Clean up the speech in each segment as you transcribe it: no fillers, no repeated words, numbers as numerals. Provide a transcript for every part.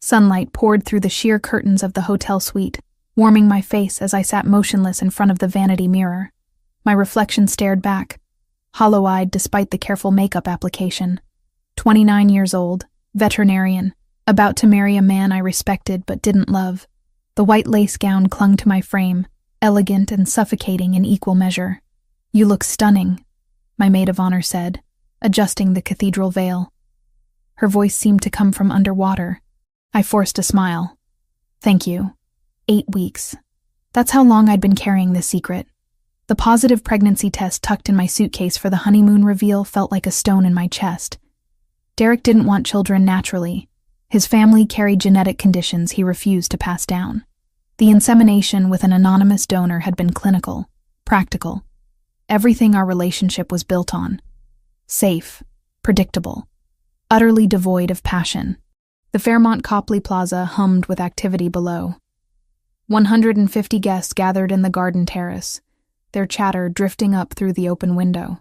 Sunlight poured through the sheer curtains of the hotel suite, warming my face as I sat motionless in front of the vanity mirror. My reflection stared back, hollow-eyed despite the careful makeup application. 29 years old, veterinarian, about to marry a man I respected but didn't love. The white lace gown clung to my frame, elegant and suffocating in equal measure. "You look stunning," my maid of honor said, adjusting the cathedral veil. Her voice seemed to come from underwater. I forced a smile. "Thank you. 8 weeks. That's how long I'd been carrying this secret." The positive pregnancy test tucked in my suitcase for the honeymoon reveal felt like a stone in my chest. Derek didn't want children naturally. His family carried genetic conditions he refused to pass down. The insemination with an anonymous donor had been clinical, practical. Everything our relationship was built on. Safe, predictable, utterly devoid of passion. The Fairmont Copley Plaza hummed with activity below. 150 guests gathered in the garden terrace, their chatter drifting up through the open window.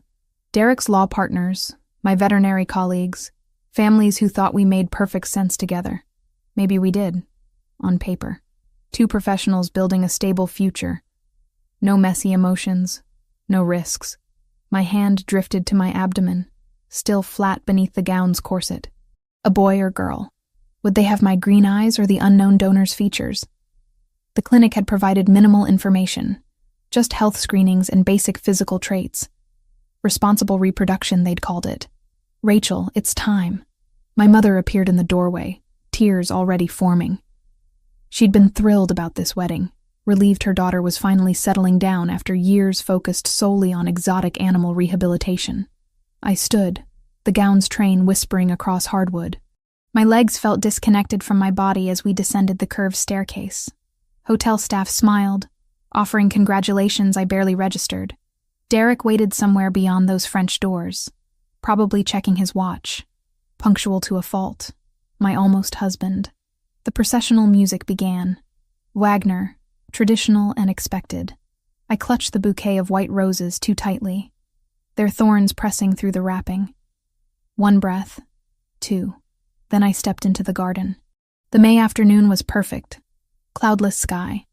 Derek's law partners, my veterinary colleagues, families who thought we made perfect sense together. Maybe we did, on paper. 2 professionals building a stable future. No messy emotions, no risks. My hand drifted to my abdomen, still flat beneath the gown's corset. A boy or girl? Would they have my green eyes or the unknown donor's features? The clinic had provided minimal information, just health screenings and basic physical traits. Responsible reproduction, they'd called it. "Rachel, it's time." My mother appeared in the doorway, tears already forming. She'd been thrilled about this wedding, relieved her daughter was finally settling down after years focused solely on exotic animal rehabilitation. I stood, the gown's train whispering across hardwood. My legs felt disconnected from my body as we descended the curved staircase. Hotel staff smiled, offering congratulations I barely registered. Derek waited somewhere beyond those French doors, probably checking his watch, punctual to a fault. My almost husband. The processional music began. Wagner, traditional and expected. I clutched the bouquet of white roses too tightly, their thorns pressing through the wrapping. 1 breath, 2. Then I stepped into the garden. The May afternoon was perfect. Cloudless sky,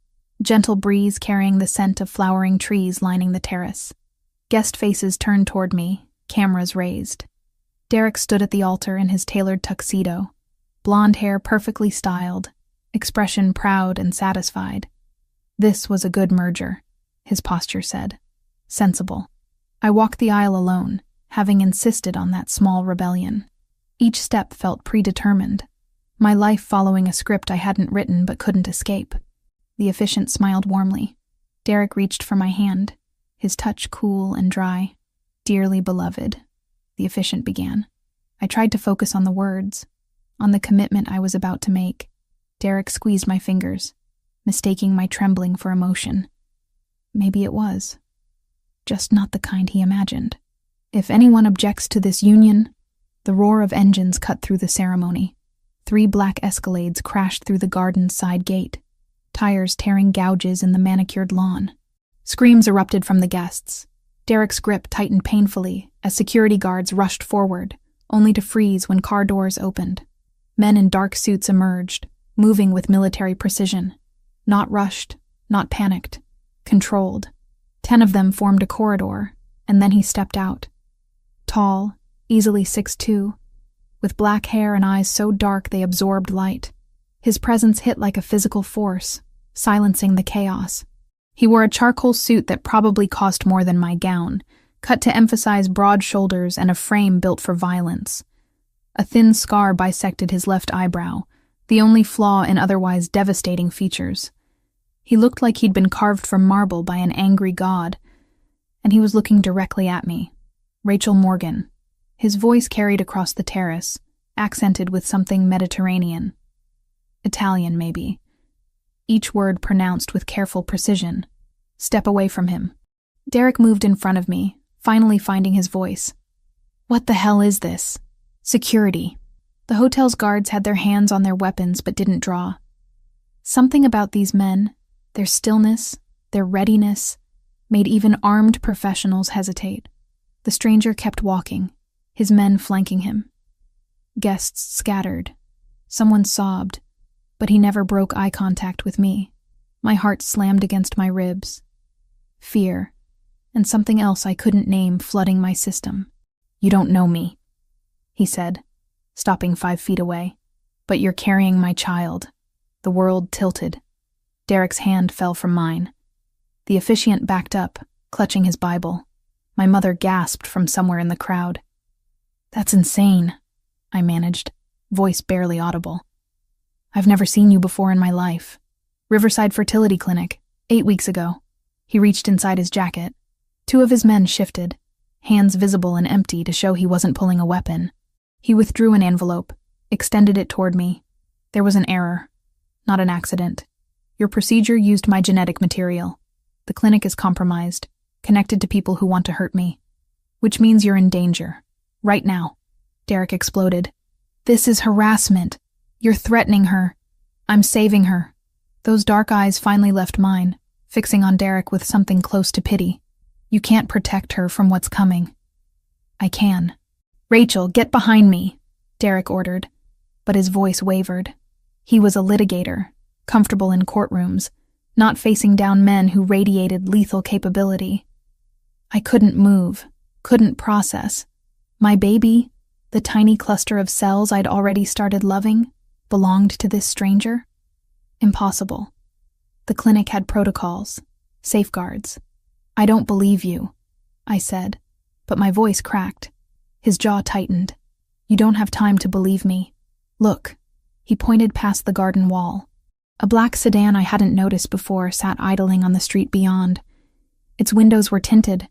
gentle breeze carrying the scent of flowering trees lining the terrace. Guest faces turned toward me, cameras raised. Derek stood at the altar in his tailored tuxedo, blonde hair perfectly styled, expression proud and satisfied. This was a good merger, his posture said. Sensible. I walked the aisle alone, having insisted on that small rebellion. Each step felt predetermined, my life following a script I hadn't written but couldn't escape. The officiant smiled warmly. Derek reached for my hand, his touch cool and dry. "Dearly beloved," the officiant began. I tried to focus on the words, on the commitment I was about to make. Derek squeezed my fingers, mistaking my trembling for emotion. Maybe it was. Just not the kind he imagined. "If anyone objects to this union..." The roar of engines cut through the ceremony. 3 black Escalades crashed through the garden's side gate, tires tearing gouges in the manicured lawn. Screams erupted from the guests. Derek's grip tightened painfully as security guards rushed forward, only to freeze when car doors opened. Men in dark suits emerged, moving with military precision. Not rushed, not panicked, controlled. 10 of them formed a corridor, and then he stepped out. Tall, easily 6'2", with black hair and eyes so dark they absorbed light. His presence hit like a physical force, silencing the chaos. He wore a charcoal suit that probably cost more than my gown, cut to emphasize broad shoulders and a frame built for violence. A thin scar bisected his left eyebrow, the only flaw in otherwise devastating features. He looked like he'd been carved from marble by an angry god, and he was looking directly at me. Rachel Morgan. His voice carried across the terrace, accented with something Mediterranean. Italian, maybe. Each word pronounced with careful precision. "Step away from him." Derek moved in front of me, finally finding his voice. "What the hell is this?" "Security." The hotel's guards had their hands on their weapons but didn't draw. Something about these men, their stillness, their readiness, made even armed professionals hesitate. The stranger kept walking, his men flanking him. Guests scattered. Someone sobbed, but he never broke eye contact with me. My heart slammed against my ribs. Fear, and something else I couldn't name, flooding my system. "You don't know me," he said, stopping 5 feet away. "But you're carrying my child." The world tilted. Derek's hand fell from mine. The officiant backed up, clutching his Bible. My mother gasped from somewhere in the crowd. "That's insane," I managed, voice barely audible. "I've never seen you before in my life. Riverside Fertility Clinic, 8 weeks ago." He reached inside his jacket. 2 of his men shifted, hands visible and empty to show he wasn't pulling a weapon. He withdrew an envelope, extended it toward me. "There was an error, not an accident. Your procedure used my genetic material. The clinic is compromised, connected to people who want to hurt me. Which means you're in danger. Right now." Derek exploded. "This is harassment. You're threatening her. I'm saving her." Those dark eyes finally left mine, fixing on Derek with something close to pity. "You can't protect her from what's coming." "I can." "Rachel, get behind me," Derek ordered, but his voice wavered. He was a litigator, comfortable in courtrooms, not facing down men who radiated lethal capability. I couldn't move, couldn't process. My baby, the tiny cluster of cells I'd already started loving, belonged to this stranger? Impossible. The clinic had protocols, safeguards. "I don't believe you," I said, but my voice cracked. His jaw tightened. "You don't have time to believe me. Look." He pointed past the garden wall. A black sedan I hadn't noticed before sat idling on the street beyond. Its windows were tinted,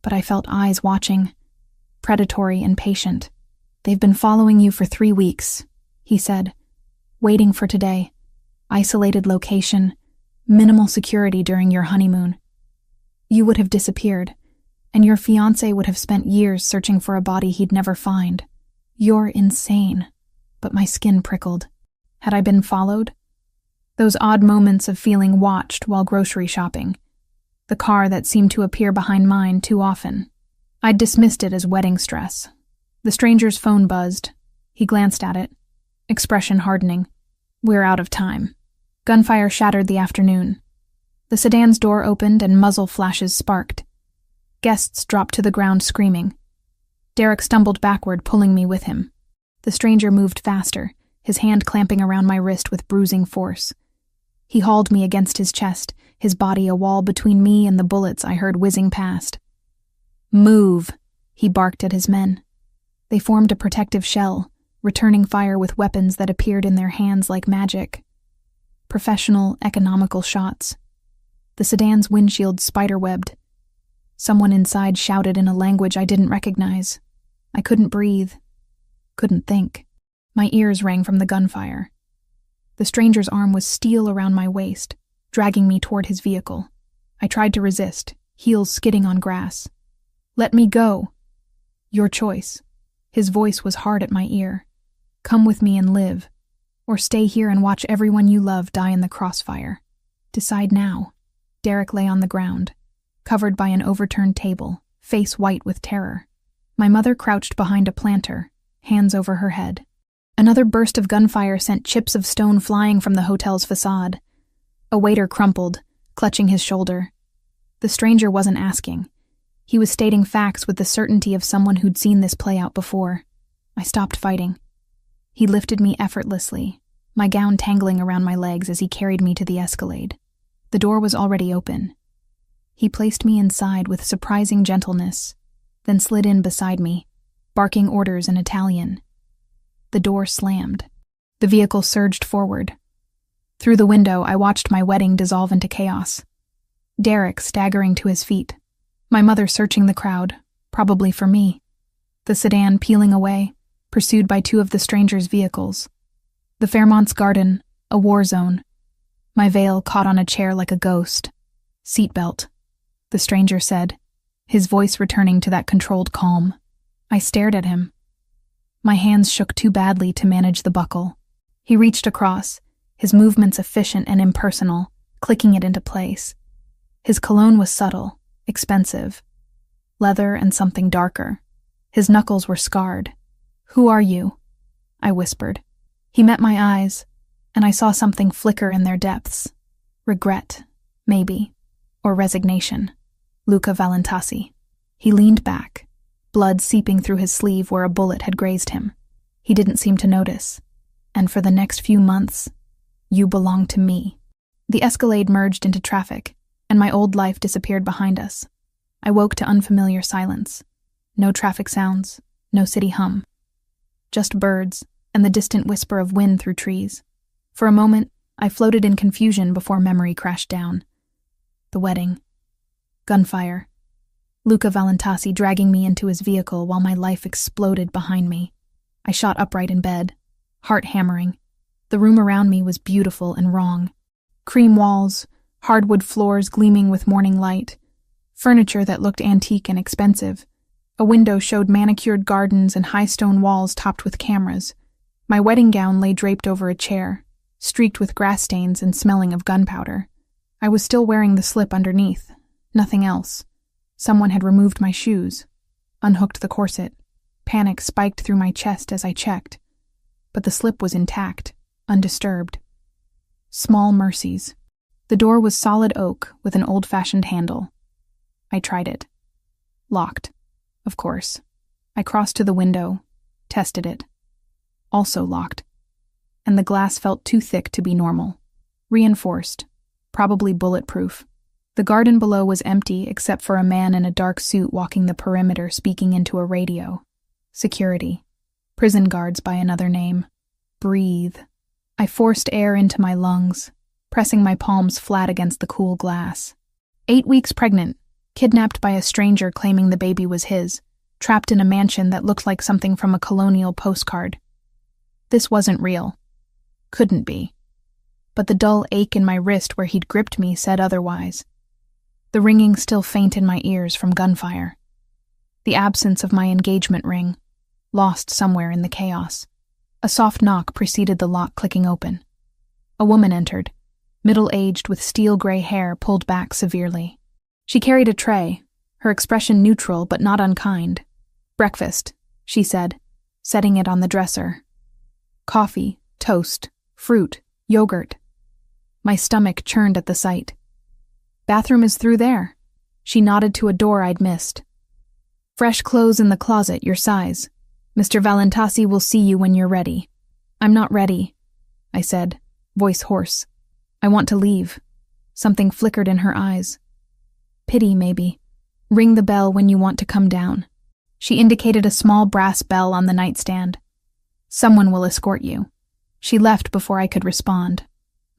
but I felt eyes watching, predatory and patient. "They've been following you for 3 weeks," he said. "Waiting for today. Isolated location, minimal security during your honeymoon. You would have disappeared, and your fiancé would have spent years searching for a body he'd never find. You're insane." But my skin prickled. Had I been followed? Those odd moments of feeling watched while grocery shopping. The car that seemed to appear behind mine too often. I'd dismissed it as wedding stress. The stranger's phone buzzed. He glanced at it, expression hardening. "We're out of time." Gunfire shattered the afternoon. The sedan's door opened and muzzle flashes sparked. Guests dropped to the ground screaming. Derek stumbled backward, pulling me with him. The stranger moved faster, his hand clamping around my wrist with bruising force. He hauled me against his chest, his body a wall between me and the bullets I heard whizzing past. "Move," he barked at his men. They formed a protective shell, returning fire with weapons that appeared in their hands like magic. Professional, economical shots. The sedan's windshield spiderwebbed. Someone inside shouted in a language I didn't recognize. I couldn't breathe, couldn't think. My ears rang from the gunfire. The stranger's arm was steel around my waist, dragging me toward his vehicle. I tried to resist, heels skidding on grass. "Let me go." "Your choice." His voice was hard at my ear. "Come with me and live, or stay here and watch everyone you love die in the crossfire. Decide now." Derek lay on the ground, covered by an overturned table, face white with terror. My mother crouched behind a planter, hands over her head. Another burst of gunfire sent chips of stone flying from the hotel's facade. A waiter crumpled, clutching his shoulder. The stranger wasn't asking. He was stating facts with the certainty of someone who'd seen this play out before. I stopped fighting. He lifted me effortlessly, my gown tangling around my legs as he carried me to the Escalade. The door was already open. He placed me inside with surprising gentleness, then slid in beside me, barking orders in Italian. The door slammed. The vehicle surged forward. Through the window, I watched my wedding dissolve into chaos. Derek staggering to his feet. My mother searching the crowd, probably for me. The sedan peeling away, pursued by 2 of the stranger's vehicles. The Fairmont's garden, a war zone. My veil caught on a chair like a ghost. "Seatbelt," the stranger said, his voice returning to that controlled calm. I stared at him. My hands shook too badly to manage the buckle. He reached across, his movements efficient and impersonal, clicking it into place. His cologne was subtle, expensive. Leather and something darker. His knuckles were scarred. "Who are you?" I whispered. He met my eyes, and I saw something flicker in their depths. Regret, maybe, or resignation. Luca Valentasi. He leaned back, blood seeping through his sleeve where a bullet had grazed him. He didn't seem to notice. And for the next few months, you belong to me. The Escalade merged into traffic, and my old life disappeared behind us. I woke to unfamiliar silence. No traffic sounds, no city hum. Just birds and the distant whisper of wind through trees. For a moment, I floated in confusion before memory crashed down. The wedding. Gunfire. Luca Valentasi dragging me into his vehicle while my life exploded behind me. I shot upright in bed, heart hammering. The room around me was beautiful and wrong. Cream walls, hardwood floors gleaming with morning light, furniture that looked antique and expensive. A window showed manicured gardens and high stone walls topped with cameras. My wedding gown lay draped over a chair, streaked with grass stains and smelling of gunpowder. I was still wearing the slip underneath, nothing else. Someone had removed my shoes, unhooked the corset. Panic spiked through my chest as I checked. But the slip was intact, undisturbed. Small mercies. The door was solid oak with an old-fashioned handle. I tried it. Locked, of course. I crossed to the window, tested it. Also locked. And the glass felt too thick to be normal. Reinforced, probably bulletproof. The garden below was empty except for a man in a dark suit walking the perimeter speaking into a radio. Security. Prison guards by another name. Breathe. I forced air into my lungs, pressing my palms flat against the cool glass. 8 weeks pregnant, kidnapped by a stranger claiming the baby was his, trapped in a mansion that looked like something from a colonial postcard. This wasn't real. Couldn't be. But the dull ache in my wrist where he'd gripped me said otherwise. The ringing still faint in my ears from gunfire. The absence of my engagement ring, lost somewhere in the chaos. A soft knock preceded the lock clicking open. A woman entered, middle-aged with steel-gray hair pulled back severely. She carried a tray, her expression neutral but not unkind. "Breakfast," she said, setting it on the dresser. Coffee, toast, fruit, yogurt. My stomach churned at the sight. "Bathroom is through there." She nodded to a door I'd missed. "Fresh clothes in the closet, your size. Mr. Valentasi will see you when you're ready." "I'm not ready," I said, voice hoarse. "I want to leave." Something flickered in her eyes. "Pity, maybe. Ring the bell when you want to come down." She indicated a small brass bell on the nightstand. "Someone will escort you." She left before I could respond.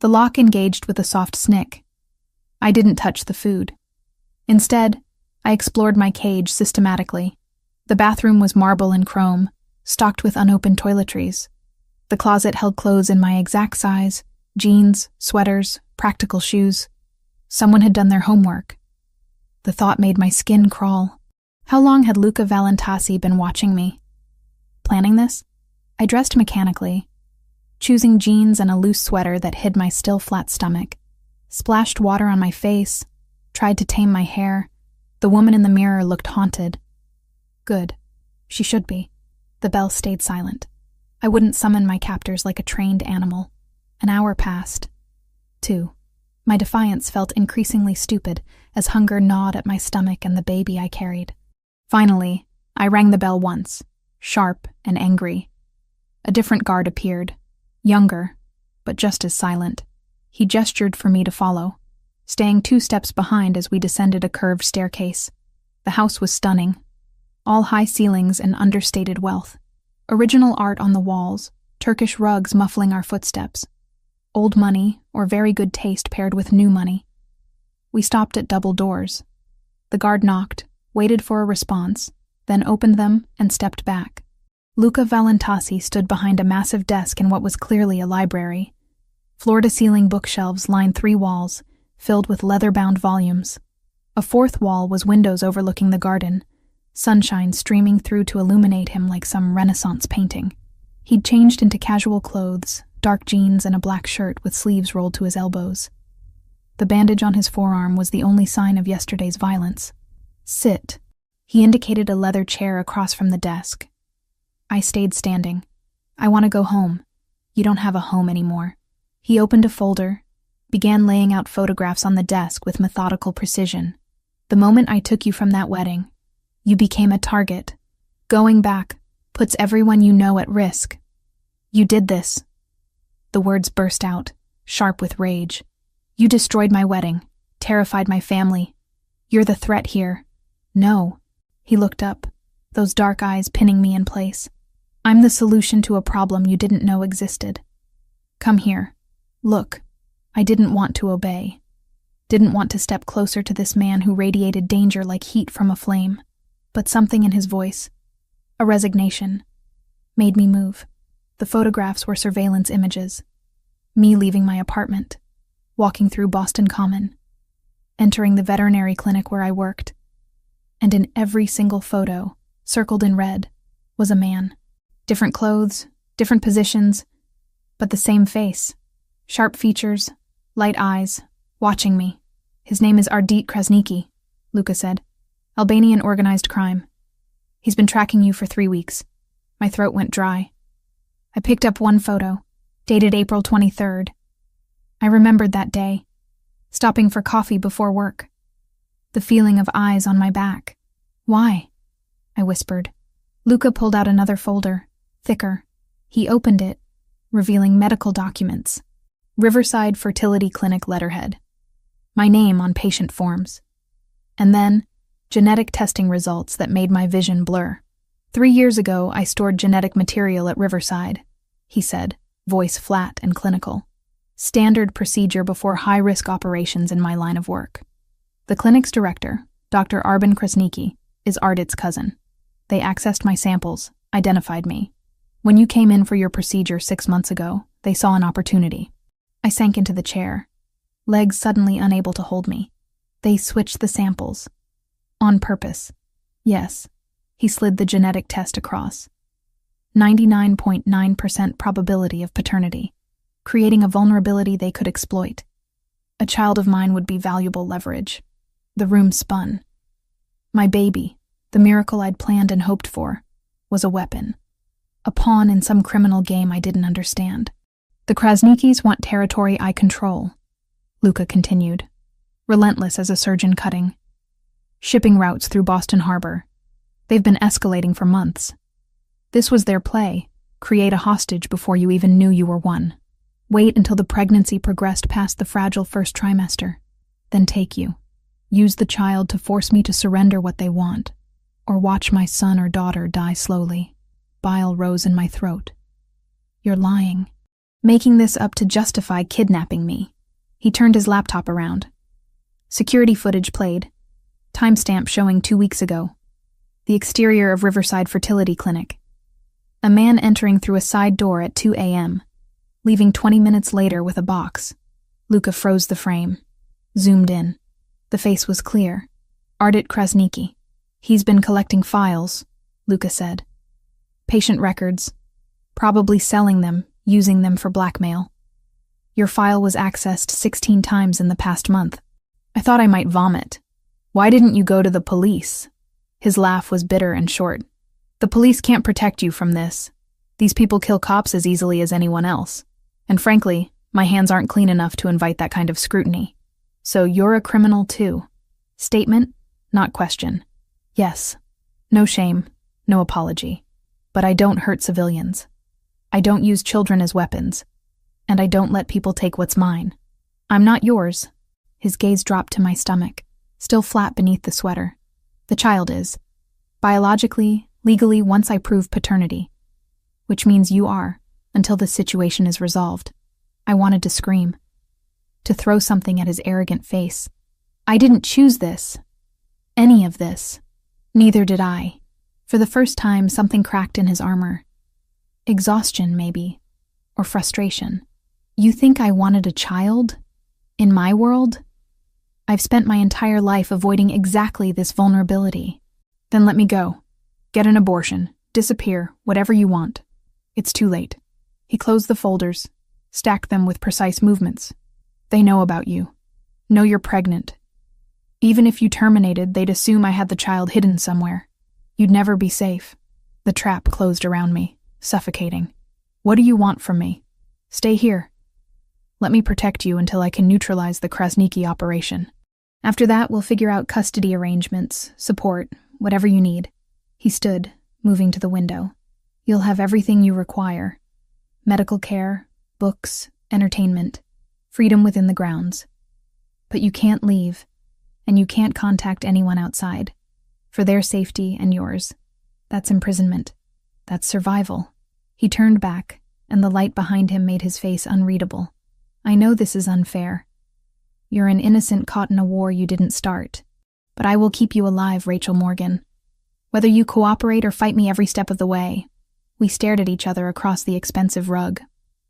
The lock engaged with a soft snick. I didn't touch the food. Instead, I explored my cage systematically. The bathroom was marble and chrome, stocked with unopened toiletries. The closet held clothes in my exact size, jeans, sweaters, practical shoes. Someone had done their homework. The thought made my skin crawl. How long had Luca Valentasi been watching me? Planning this? I dressed mechanically, choosing jeans and a loose sweater that hid my still flat stomach. Splashed water on my face, tried to tame my hair. The woman in the mirror looked haunted. Good. She should be. The bell stayed silent. I wouldn't summon my captors like a trained animal. An hour passed. 2. My defiance felt increasingly stupid as hunger gnawed at my stomach and the baby I carried. Finally, I rang the bell once, sharp and angry. A different guard appeared, younger, but just as silent. He gestured for me to follow, staying 2 steps behind as we descended a curved staircase. The house was stunning. All high ceilings and understated wealth. Original art on the walls, Turkish rugs muffling our footsteps. Old money or very good taste paired with new money. We stopped at double doors. The guard knocked, waited for a response, then opened them and stepped back. Luca Valentasi stood behind a massive desk in what was clearly a library. Floor-to-ceiling bookshelves lined 3 walls, filled with leather-bound volumes. A 4th wall was windows overlooking the garden, sunshine streaming through to illuminate him like some Renaissance painting. He'd changed into casual clothes, dark jeans and a black shirt with sleeves rolled to his elbows. The bandage on his forearm was the only sign of yesterday's violence. "Sit." He indicated a leather chair across from the desk. I stayed standing. "I want to go home." "You don't have a home anymore." He opened a folder, began laying out photographs on the desk with methodical precision. The moment I took you from that wedding, you became a target. Going back puts everyone you know at risk. You did this. The words burst out, sharp with rage. You destroyed my wedding, terrified my family. You're the threat here. No. He looked up, those dark eyes pinning me in place. I'm the solution to a problem you didn't know existed. Come here. Look. I didn't want to obey. Didn't want to step closer to this man who radiated danger like heat from a flame. But something in his voice, a resignation, made me move. The photographs were surveillance images. Me leaving my apartment, walking through Boston Common, entering the veterinary clinic where I worked. And in every single photo, circled in red, was a man. Different clothes, different positions, but the same face. Sharp features, light eyes, watching me. His name is Ardit Krasniki, Luka said. Albanian organized crime. He's been tracking you for 3 weeks. My throat went dry. I picked up one photo, dated April 23rd. I remembered that day, stopping for coffee before work. The feeling of eyes on my back. Why? I whispered. Luka pulled out another folder, thicker. He opened it, revealing medical documents. Riverside Fertility Clinic letterhead. My name on patient forms. And then, genetic testing results that made my vision blur. 3 years ago, I stored genetic material at Riverside, he said, voice flat and clinical. Standard procedure before high-risk operations in my line of work. The clinic's director, Dr. Arben Krasniki, is Ardit's cousin. They accessed my samples, identified me. When you came in for your procedure 6 months ago, they saw an opportunity. I sank into the chair, legs suddenly unable to hold me. They switched the samples. On purpose. Yes. He slid the genetic test across. 99.9% probability of paternity, creating a vulnerability they could exploit. A child of mine would be valuable leverage. The room spun. My baby, the miracle I'd planned and hoped for, was a weapon. A pawn in some criminal game I didn't understand. The Krasnikis want territory I control, Luka continued, relentless as a surgeon cutting. Shipping routes through Boston Harbor. They've been escalating for months. This was their play, create a hostage before you even knew you were one. Wait until the pregnancy progressed past the fragile first trimester. Then take you. Use the child to force me to surrender what they want, or watch my son or daughter die slowly. Bile rose in my throat. You're lying. Making this up to justify kidnapping me. He turned his laptop around. Security footage played. Timestamp showing 2 weeks ago. The exterior of Riverside Fertility Clinic. A man entering through a side door at 2 a.m., leaving 20 minutes later with a box. Luka froze the frame. Zoomed in. The face was clear. Ardit Krasniki. He's been collecting files, Luka said. Patient records. Probably selling them, using them for blackmail. Your file was accessed 16 times in the past month. I thought I might vomit. Why didn't you go to the police? His laugh was bitter and short. The police can't protect you from this. These people kill cops as easily as anyone else. And frankly, my hands aren't clean enough to invite that kind of scrutiny. So you're a criminal too. Statement, not question. Yes. No shame, no apology. But I don't hurt civilians. I don't use children as weapons. And I don't let people take what's mine. I'm not yours. His gaze dropped to my stomach, still flat beneath the sweater. The child is. Biologically, legally, once I prove paternity. Which means you are, until this situation is resolved. I wanted to scream. To throw something at his arrogant face. I didn't choose this. Any of this. Neither did I. For the first time, something cracked in his armor. Exhaustion, maybe. Or frustration. You think I wanted a child? In my world? I've spent my entire life avoiding exactly this vulnerability. Then let me go. Get an abortion. Disappear. Whatever you want. It's too late. He closed the folders, stacked them with precise movements. They know about you. Know you're pregnant. Even if you terminated, they'd assume I had the child hidden somewhere. You'd never be safe. The trap closed around me, suffocating. What do you want from me? Stay here. Let me protect you until I can neutralize the Krasniki operation. After that, we'll figure out custody arrangements, support, whatever you need." He stood, moving to the window. "You'll have everything you require. Medical care, books, entertainment, freedom within the grounds. But you can't leave, and you can't contact anyone outside. For their safety and yours. That's imprisonment. That's survival." He turned back, and the light behind him made his face unreadable. "I know this is unfair. You're an innocent caught in a war you didn't start. But I will keep you alive, Rachel Morgan. Whether you cooperate or fight me every step of the way." We stared at each other across the expensive rug,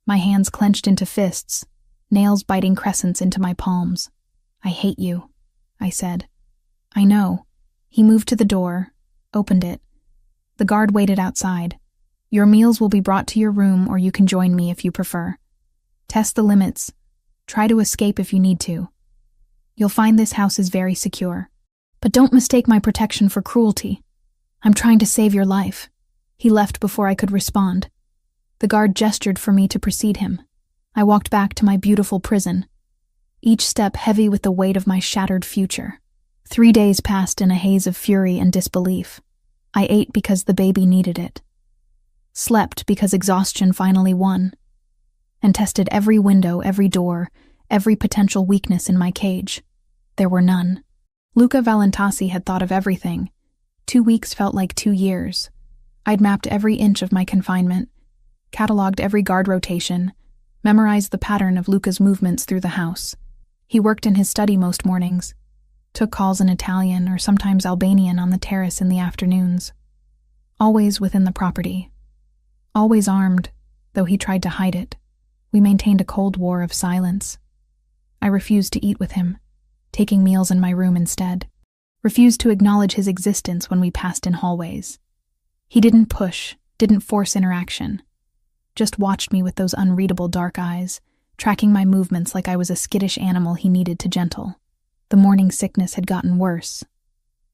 my hands clenched into fists, nails biting crescents into my palms. "I hate you," I said. "I know." He moved to the door, opened it. The guard waited outside. "Your meals will be brought to your room, or you can join me if you prefer. Test the limits. Try to escape if you need to. You'll find this house is very secure. But don't mistake my protection for cruelty. I'm trying to save your life." He left before I could respond. The guard gestured for me to precede him. I walked back to my beautiful prison, each step heavy with the weight of my shattered future. 3 days passed in a haze of fury and disbelief. I ate because the baby needed it, slept because exhaustion finally won, and tested every window, every door, every potential weakness in my cage. There were none. Luca Valentasi had thought of everything. 2 weeks felt like 2 years. I'd mapped every inch of my confinement, cataloged every guard rotation, memorized the pattern of Luca's movements through the house. He worked in his study most mornings, took calls in Italian or sometimes Albanian on the terrace in the afternoons. Always within the property. Always armed, though he tried to hide it. We maintained a cold war of silence. I refused to eat with him, taking meals in my room instead. Refused to acknowledge his existence when we passed in hallways. He didn't push, didn't force interaction. Just watched me with those unreadable dark eyes, tracking my movements like I was a skittish animal he needed to gentle. The morning sickness had gotten worse.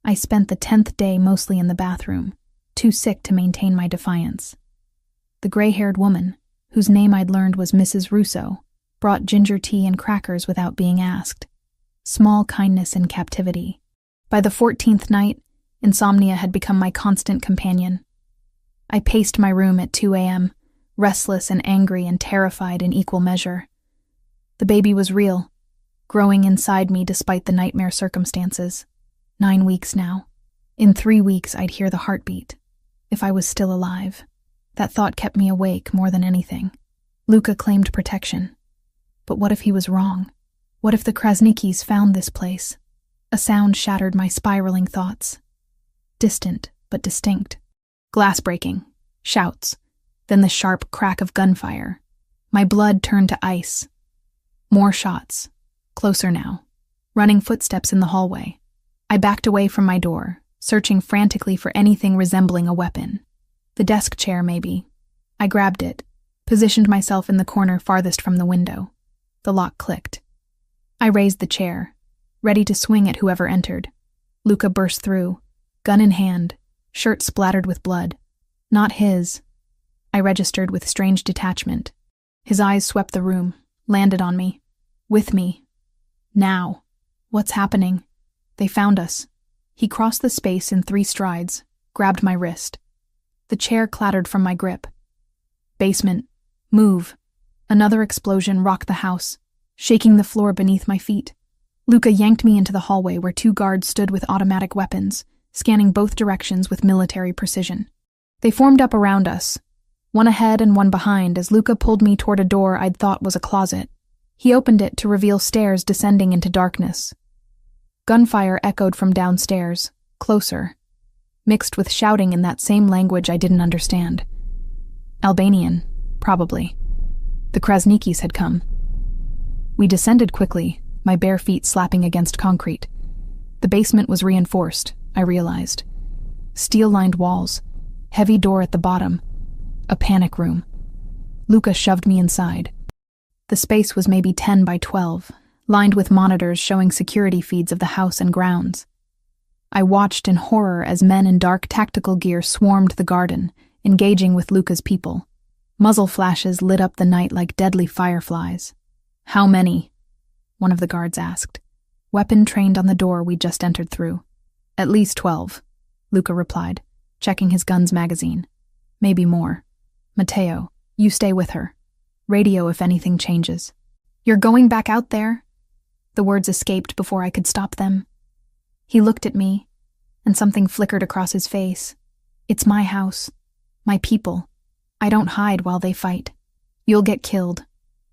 I spent the 10th day mostly in the bathroom, too sick to maintain my defiance. The gray-haired woman, whose name I'd learned was Mrs. Russo, brought ginger tea and crackers without being asked. Small kindness in captivity. By the 14th night, insomnia had become my constant companion. I paced my room at 2 a.m., restless and angry and terrified in equal measure. The baby was real, growing inside me despite the nightmare circumstances. 9 weeks now. In 3 weeks, I'd hear the heartbeat. If I was still alive. That thought kept me awake more than anything. Luca claimed protection. But what if he was wrong? What if the Krasnikis found this place? A sound shattered my spiraling thoughts. Distant, but distinct. Glass breaking. Shouts. Then the sharp crack of gunfire. My blood turned to ice. More shots. Closer now. Running footsteps in the hallway. I backed away from my door, searching frantically for anything resembling a weapon. The desk chair, maybe. I grabbed it, positioned myself in the corner farthest from the window. The lock clicked. I raised the chair, ready to swing at whoever entered. Luca burst through, gun in hand, shirt splattered with blood. Not his. I registered with strange detachment. His eyes swept the room, landed on me. With me. Now. What's happening? They found us. He crossed the space in 3 strides, grabbed my wrist. The chair clattered from my grip. Basement. Move. Another explosion rocked the house, shaking the floor beneath my feet. Luca yanked me into the hallway where 2 guards stood with automatic weapons, scanning both directions with military precision. They formed up around us, one ahead and one behind, as Luca pulled me toward a door I'd thought was a closet. He opened it to reveal stairs descending into darkness. Gunfire echoed from downstairs, closer, mixed with shouting in that same language I didn't understand. Albanian, probably. The Krasnikis had come. We descended quickly, my bare feet slapping against concrete. The basement was reinforced, I realized. Steel-lined walls, heavy door at the bottom, a panic room. Luca shoved me inside. The space was maybe 10 by 12, lined with monitors showing security feeds of the house and grounds. I watched in horror as men in dark tactical gear swarmed the garden, engaging with Luca's people. Muzzle flashes lit up the night like deadly fireflies. How many? One of the guards asked, weapon trained on the door we just entered through. At least 12, Luca replied, checking his gun's magazine. Maybe more. Matteo, you stay with her. Radio if anything changes. You're going back out there? The words escaped before I could stop them. He looked at me, and something flickered across his face. It's my house. My people. I don't hide while they fight. You'll get killed.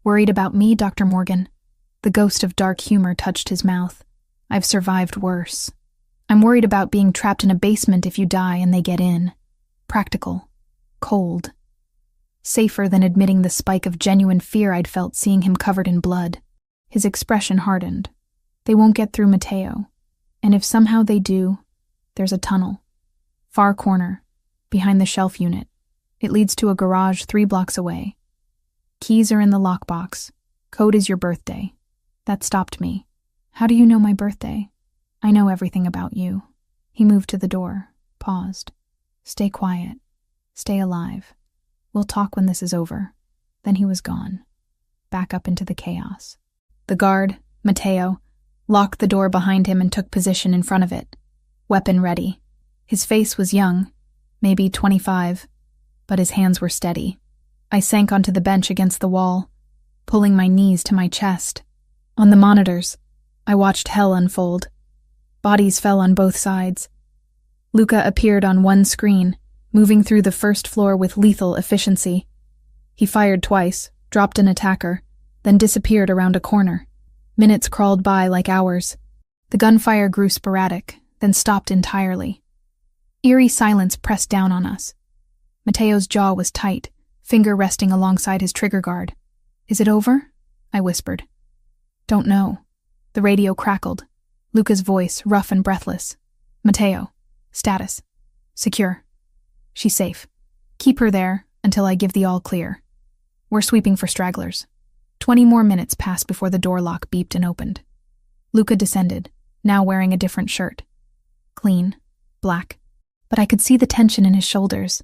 Worried about me, Dr. Morgan? The ghost of dark humor touched his mouth. I've survived worse. I'm worried about being trapped in a basement if you die and they get in. Practical. Cold. Safer than admitting the spike of genuine fear I'd felt seeing him covered in blood. His expression hardened. They won't get through Matteo. And if somehow they do, there's a tunnel. Far corner, behind the shelf unit. It leads to a garage 3 blocks away. Keys are in the lockbox. Code is your birthday. That stopped me. How do you know my birthday? I know everything about you. He moved to the door, paused. Stay quiet. Stay alive. We'll talk when this is over. Then he was gone, back up into the chaos. The guard, Matteo, locked the door behind him and took position in front of it, weapon ready. His face was young, maybe 25, but his hands were steady. I sank onto the bench against the wall, pulling my knees to my chest. On the monitors, I watched hell unfold. Bodies fell on both sides. Luca appeared on one screen, moving through the first floor with lethal efficiency. He fired twice, dropped an attacker, then disappeared around a corner. Minutes crawled by like hours. The gunfire grew sporadic, then stopped entirely. Eerie silence pressed down on us. Matteo's jaw was tight, finger resting alongside his trigger guard. Is it over? I whispered. Don't know. The radio crackled. Luca's voice, rough and breathless. Matteo. Status. Secure. She's safe. Keep her there until I give the all clear. We're sweeping for stragglers. 20 more minutes passed before the door lock beeped and opened. Luca descended, now wearing a different shirt. Clean. Black. But I could see the tension in his shoulders,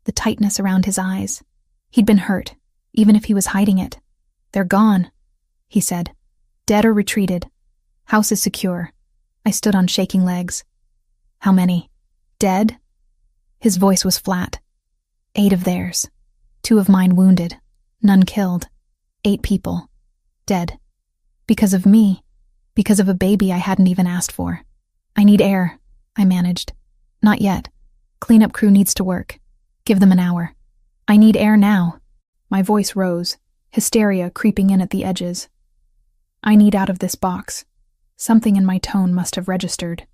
the tightness around his eyes. He'd been hurt, even if he was hiding it. They're gone, he said. Dead or retreated. House is secure. I stood on shaking legs. How many? Dead? His voice was flat. 8 of theirs. 2 of mine wounded. None killed. 8 people. Dead. Because of me. Because of a baby I hadn't even asked for. I need air, I managed. Not yet. Cleanup crew needs to work. Give them an hour. I need air now. My voice rose, hysteria creeping in at the edges. I need out of this box. Something in my tone must have registered.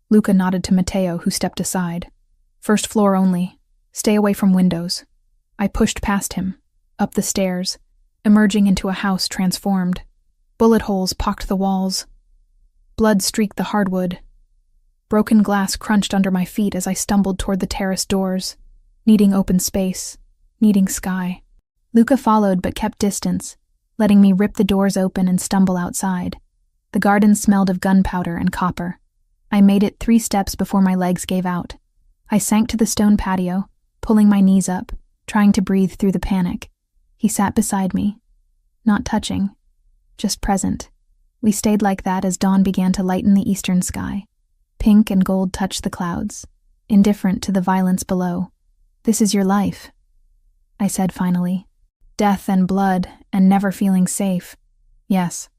Luca nodded to Matteo, who stepped aside. First floor only. Stay away from windows. I pushed past him, up the stairs, emerging into a house transformed. Bullet holes pocked the walls. Blood streaked the hardwood. Broken glass crunched under my feet as I stumbled toward the terrace doors, needing open space, needing sky. Luca followed but kept distance, letting me rip the doors open and stumble outside. The garden smelled of gunpowder and copper. I made it 3 steps before my legs gave out. I sank to the stone patio, pulling my knees up, trying to breathe through the panic. He sat beside me, not touching, just present. We stayed like that as dawn began to lighten the eastern sky. Pink and gold touched the clouds, indifferent to the violence below. This is your life, I said finally. Death and blood and never feeling safe. Yes,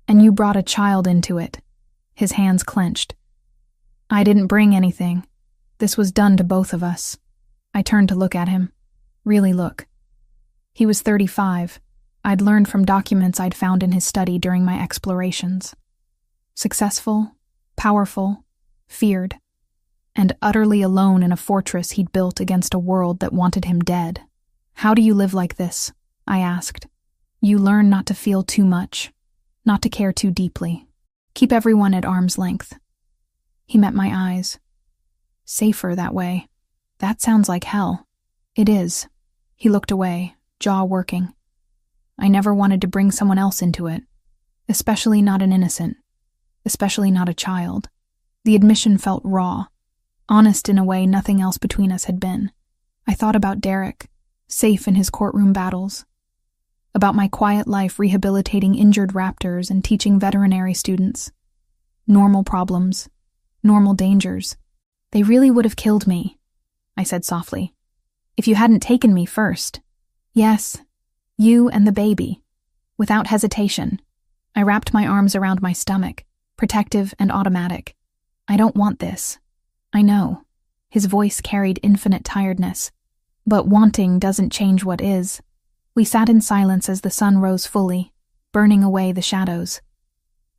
and you brought a child into it. His hands clenched. I didn't bring anything. This was done to both of us. I turned to look at him. Really look. He was 35. I'd learned from documents I'd found in his study during my explorations. Successful, powerful, feared, and utterly alone in a fortress he'd built against a world that wanted him dead. How do you live like this? I asked. You learn not to feel too much, not to care too deeply. Keep everyone at arm's length. He met my eyes. Safer that way. That sounds like hell. It is. He looked away, jaw working. I never wanted to bring someone else into it, especially not an innocent, especially not a child. The admission felt raw, honest in a way nothing else between us had been. I thought about Derek, safe in his courtroom battles. about my quiet life rehabilitating injured raptors and teaching veterinary students. Normal problems, normal dangers. They really would have killed me, I said softly, if you hadn't taken me first. Yes, you and the baby. Without hesitation, I wrapped my arms around my stomach, protective and automatic. I don't want this. I know. His voice carried infinite tiredness. But wanting doesn't change what is. We sat in silence as the sun rose fully, burning away the shadows.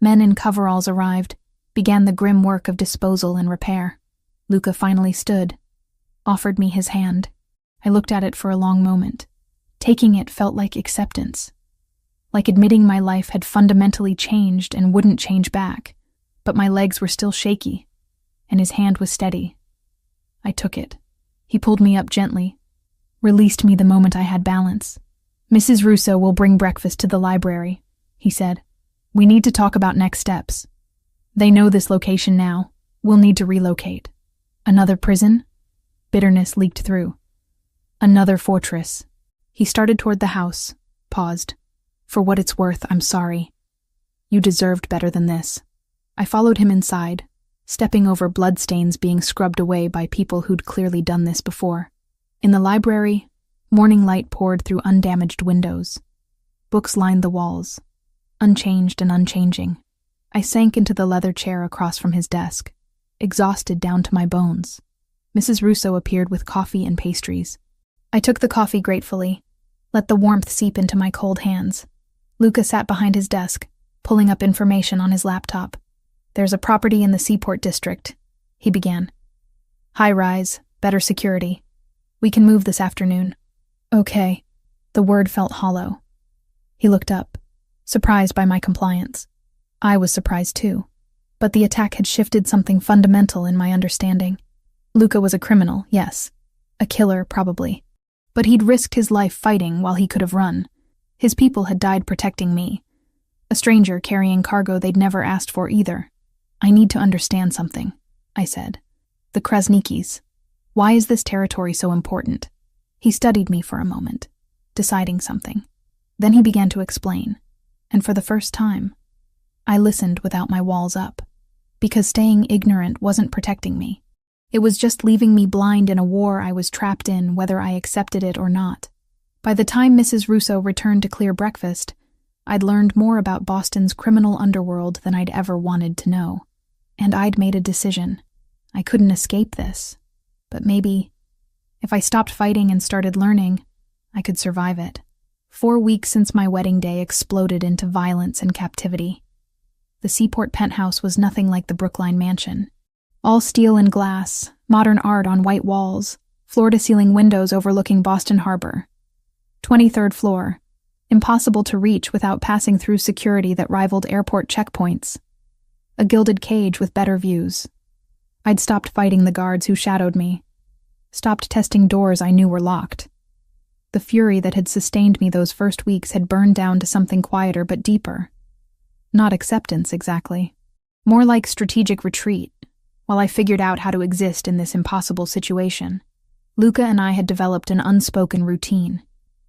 Men in coveralls arrived, began the grim work of disposal and repair. Luca finally stood, offered me his hand. I looked at it for a long moment. Taking it felt like acceptance, like admitting my life had fundamentally changed and wouldn't change back, but my legs were still shaky, and his hand was steady. I took it. He pulled me up gently, released me the moment I had balance. Mrs. Russo will bring breakfast to the library, he said. We need to talk about next steps. They know this location now. We'll need to relocate. Another prison? Bitterness leaked through. Another fortress. He started toward the house, paused. For what it's worth, I'm sorry. You deserved better than this. I followed him inside, stepping over bloodstains being scrubbed away by people who'd clearly done this before. In the library, morning light poured through undamaged windows. Books lined the walls, unchanged and unchanging. I sank into the leather chair across from his desk, exhausted down to my bones. Mrs. Russo appeared with coffee and pastries. I took the coffee gratefully, let the warmth seep into my cold hands. Luca sat behind his desk, pulling up information on his laptop. There's a property in the Seaport District, he began. High-rise, better security. We can move this afternoon. Okay. The word felt hollow. He looked up, surprised by my compliance. I was surprised too, but the attack had shifted something fundamental in my understanding. Luca was a criminal, yes. A killer, probably. But he'd risked his life fighting while he could have run. His people had died protecting me. A stranger carrying cargo they'd never asked for either. I need to understand something, I said. The Krasnikis. Why is this territory so important? He studied me for a moment, deciding something. Then he began to explain, and for the first time, I listened without my walls up, because staying ignorant wasn't protecting me. It was just leaving me blind in a war I was trapped in, whether I accepted it or not. By the time Mrs. Russo returned to clear breakfast, I'd learned more about Boston's criminal underworld than I'd ever wanted to know. And I'd made a decision. I couldn't escape this. But maybe, if I stopped fighting and started learning, I could survive it. 4 weeks since my wedding day exploded into violence and captivity. The Seaport penthouse was nothing like the Brookline mansion. All steel and glass, modern art on white walls, floor-to-ceiling windows overlooking Boston Harbor. 23rd floor, impossible to reach without passing through security that rivaled airport checkpoints. A gilded cage with better views. I'd stopped fighting the guards who shadowed me, stopped testing doors I knew were locked. The fury that had sustained me those first weeks had burned down to something quieter but deeper. Not acceptance, exactly. More like strategic retreat, while I figured out how to exist in this impossible situation. Luca and I had developed an unspoken routine.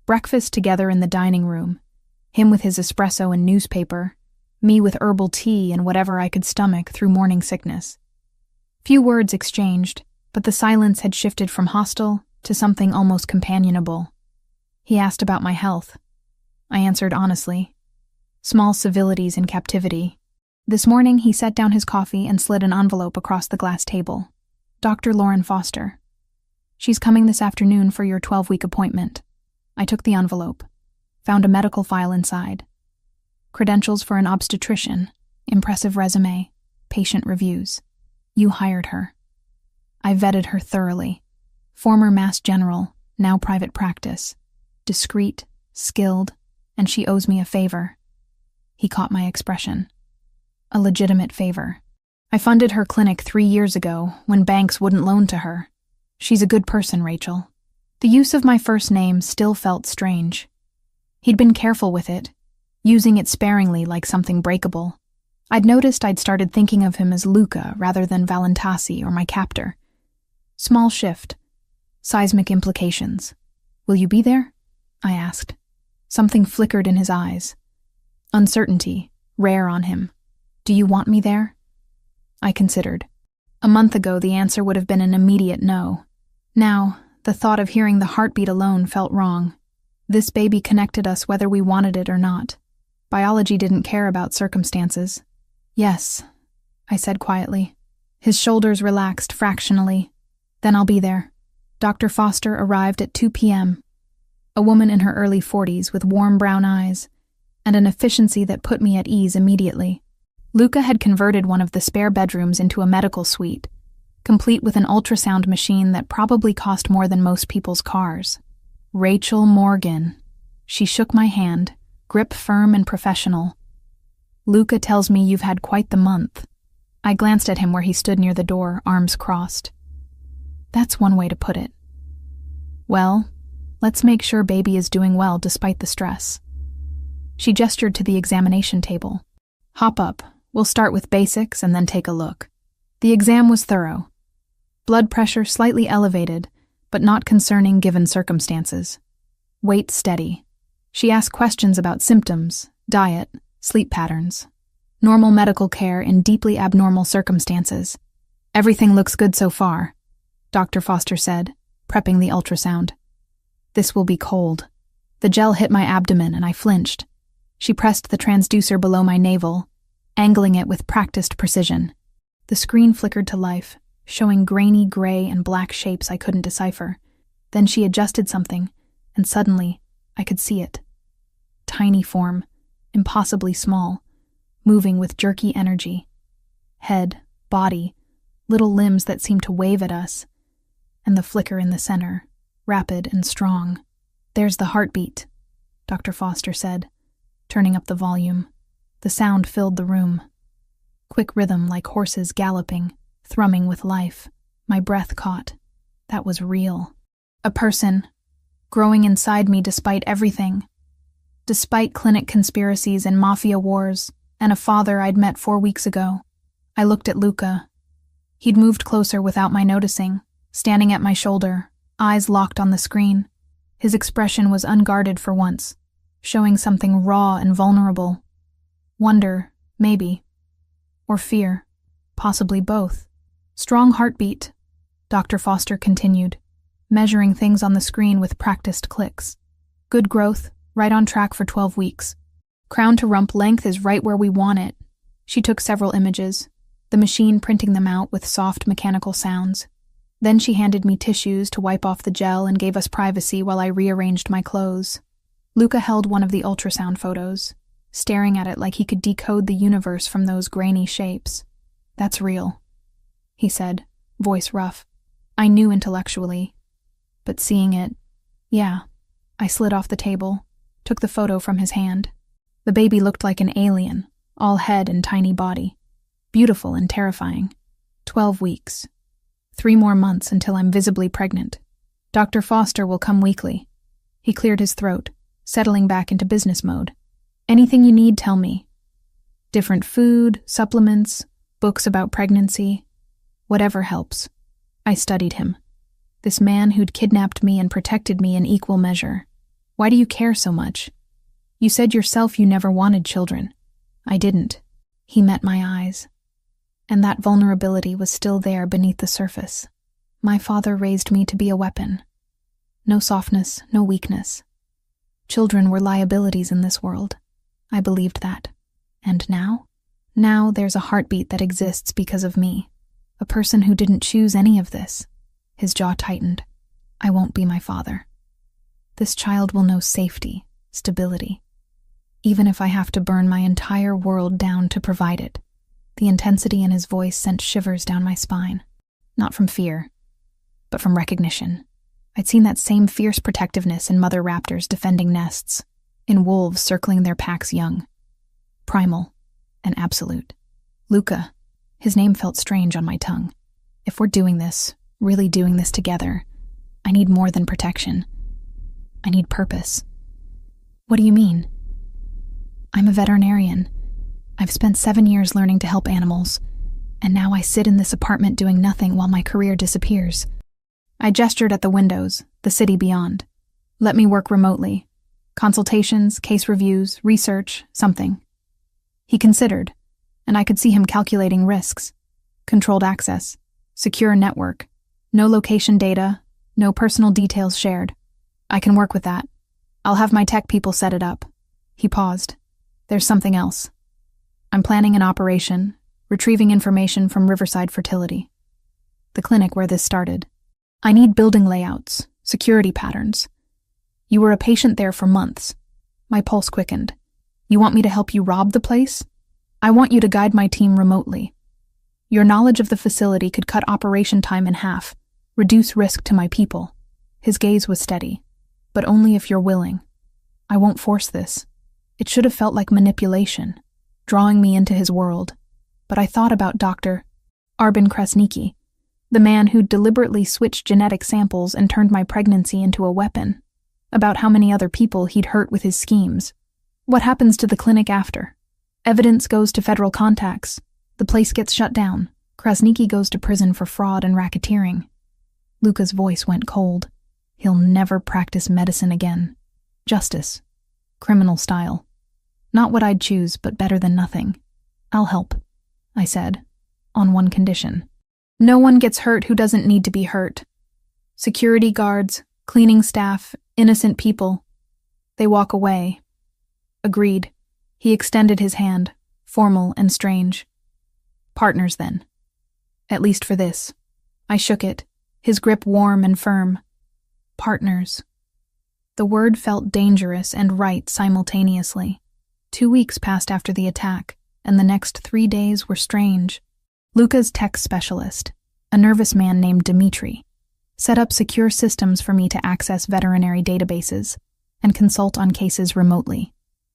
Breakfast together in the dining room, him with his espresso and newspaper, me with herbal tea and whatever I could stomach through morning sickness. Few words exchanged, but the silence had shifted from hostile to something almost companionable. He asked about my health. I answered honestly. Small civilities in captivity. This morning he set down his coffee and slid an envelope across the glass table. Dr. Lauren Foster. She's coming this afternoon for your 12-week appointment. I took the envelope, found a medical file inside. Credentials for an obstetrician, impressive resume, patient reviews. You hired her. I vetted her thoroughly. Former Mass General, now private practice. Discreet, skilled, and she owes me a favor. He caught my expression. A legitimate favor. I funded her clinic 3 years ago when banks wouldn't loan to her. She's a good person, Rachel. The use of my first name still felt strange. He'd been careful with it, using it sparingly like something breakable. I'd noticed I'd started thinking of him as Luca rather than Valentasi or my captor. Small shift. Seismic implications. Will you be there? I asked. Something flickered in his eyes. Uncertainty, rare on him. Do you want me there? I considered. A month ago, the answer would have been an immediate no. Now, the thought of hearing the heartbeat alone felt wrong. This baby connected us whether we wanted it or not. Biology didn't care about circumstances. Yes, I said quietly. His shoulders relaxed fractionally. Then I'll be there. Dr. Foster arrived at 2 p.m. A woman in her early 40s with warm brown eyes, and an efficiency that put me at ease immediately. Luca had converted one of the spare bedrooms into a medical suite, complete with an ultrasound machine that probably cost more than most people's cars. Rachel Morgan. She shook my hand, grip firm and professional. Luca tells me you've had quite the month. I glanced at him where he stood near the door, arms crossed. That's one way to put it. Well, let's make sure baby is doing well despite the stress. She gestured to the examination table. Hop up. We'll start with basics and then take a look. The exam was thorough. Blood pressure slightly elevated, but not concerning given circumstances. Weight steady. She asked questions about symptoms, diet, sleep patterns. Normal medical care in deeply abnormal circumstances. Everything looks good so far, Dr. Foster said, prepping the ultrasound. This will be cold. The gel hit my abdomen and I flinched. She pressed the transducer below my navel, angling it with practiced precision. The screen flickered to life, showing grainy gray and black shapes I couldn't decipher. Then she adjusted something, and suddenly, I could see it. Tiny form, impossibly small, moving with jerky energy. Head, body, little limbs that seemed to wave at us, and the flicker in the center, rapid and strong. There's the heartbeat, Dr. Foster said, turning up the volume. The sound filled the room. Quick rhythm like horses galloping, thrumming with life. My breath caught. That was real. A person, growing inside me despite everything. Despite clinic conspiracies and mafia wars, and a father I'd met 4 weeks ago. I looked at Luca. He'd moved closer without my noticing, standing at my shoulder, eyes locked on the screen. His expression was unguarded for once, showing something raw and vulnerable. Wonder, maybe. Or fear. Possibly both. Strong heartbeat, Dr. Foster continued, measuring things on the screen with practiced clicks. Good growth, right on track for 12 weeks. Crown to rump length is right where we want it. She took several images, the machine printing them out with soft mechanical sounds. Then she handed me tissues to wipe off the gel and gave us privacy while I rearranged my clothes. Luca held one of the ultrasound photos, staring at it like he could decode the universe from those grainy shapes. That's real, he said, voice rough. I knew intellectually, but seeing it, yeah. I slid off the table, took the photo from his hand. The baby looked like an alien, all head and tiny body. Beautiful and terrifying. 12 weeks. 3 more months until I'm visibly pregnant. Dr. Foster will come weekly. He cleared his throat, settling back into business mode. Anything you need, tell me. Different food, supplements, books about pregnancy. Whatever helps. I studied him. This man who'd kidnapped me and protected me in equal measure. Why do you care so much? You said yourself you never wanted children. I didn't. He met my eyes. And that vulnerability was still there beneath the surface. My father raised me to be a weapon. No softness, no weakness. Children were liabilities in this world. I believed that. And now? Now there's a heartbeat that exists because of me. A person who didn't choose any of this. His jaw tightened. I won't be my father. This child will know safety, stability. Even if I have to burn my entire world down to provide it. The intensity in his voice sent shivers down my spine. Not from fear, but from recognition. I'd seen that same fierce protectiveness in mother raptors defending nests, in wolves circling their pack's young. Primal and absolute. Luca. His name felt strange on my tongue. If we're doing this, really doing this together, I need more than protection. I need purpose. What do you mean? I'm a veterinarian. I've spent 7 years learning to help animals, and now I sit in this apartment doing nothing while my career disappears. I gestured at the windows, the city beyond. Let me work remotely. Consultations, case reviews, research, something. He considered, and I could see him calculating risks. Controlled access, secure network, no location data, no personal details shared. I can work with that. I'll have my tech people set it up. He paused. There's something else. I'm planning an operation, retrieving information from Riverside Fertility, the clinic where this started. I need building layouts, security patterns. You were a patient there for months. My pulse quickened. You want me to help you rob the place? I want you to guide my team remotely. Your knowledge of the facility could cut operation time in half, reduce risk to my people. His gaze was steady. But only if you're willing. I won't force this. It should have felt like manipulation, drawing me into his world. But I thought about Dr. Arbin Krasniki, the man who'd deliberately switched genetic samples and turned my pregnancy into a weapon. About how many other people he'd hurt with his schemes. What happens to the clinic after? Evidence goes to federal contacts. The place gets shut down. Krasniki goes to prison for fraud and racketeering. Luca's voice went cold. He'll never practice medicine again. Justice. Criminal style. Not what I'd choose, but better than nothing. I'll help, I said, on one condition. No one gets hurt who doesn't need to be hurt. Security guards, cleaning staff, innocent people. They walk away. Agreed. He extended his hand, formal and strange. Partners, then. At least for this. I shook it, his grip warm and firm. Partners. The word felt dangerous and right simultaneously. 2 weeks passed after the attack, and the next 3 days were strange. Luca's tech specialist, a nervous man named Dimitri, set up secure systems for me to access veterinary databases and consult on cases remotely.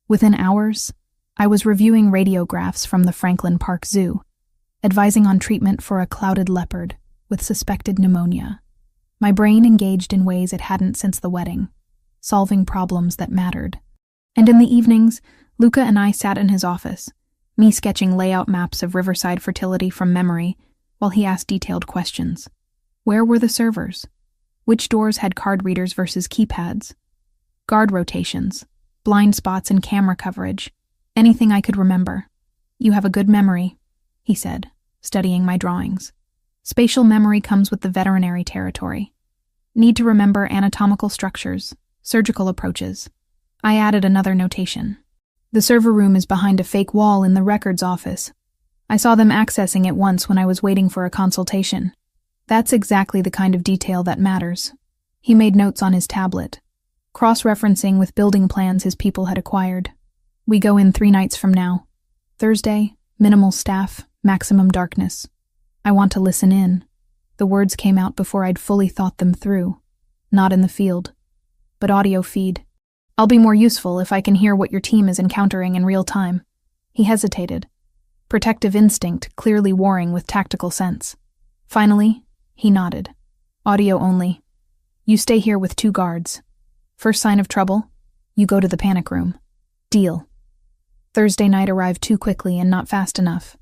Within hours, I was reviewing radiographs from the Franklin Park Zoo, advising on treatment for a clouded leopard with suspected pneumonia. My brain engaged in ways it hadn't since the wedding, solving problems that mattered. And in the evenings, Luca and I sat in his office, me sketching layout maps of Riverside Fertility from memory while he asked detailed questions. Where were the servers? Which doors had card readers versus keypads? Guard rotations, blind spots in camera coverage, anything I could remember. You have a good memory, he said, studying my drawings. Spatial memory comes with the veterinary territory. Need to remember anatomical structures, surgical approaches. I added another notation. The server room is behind a fake wall in the records office. I saw them accessing it once when I was waiting for a consultation. That's exactly the kind of detail that matters. He made notes on his tablet, cross-referencing with building plans his people had acquired. We go in 3 nights from now. Thursday, minimal staff, maximum darkness. I want to listen in. The words came out before I'd fully thought them through. Not in the field, but audio feed. I'll be more useful if I can hear what your team is encountering in real time. He hesitated, protective instinct clearly warring with tactical sense. Finally, he nodded. Audio only. You stay here with 2 guards. First sign of trouble, you go to the panic room. Deal. Thursday night arrived too quickly and not fast enough.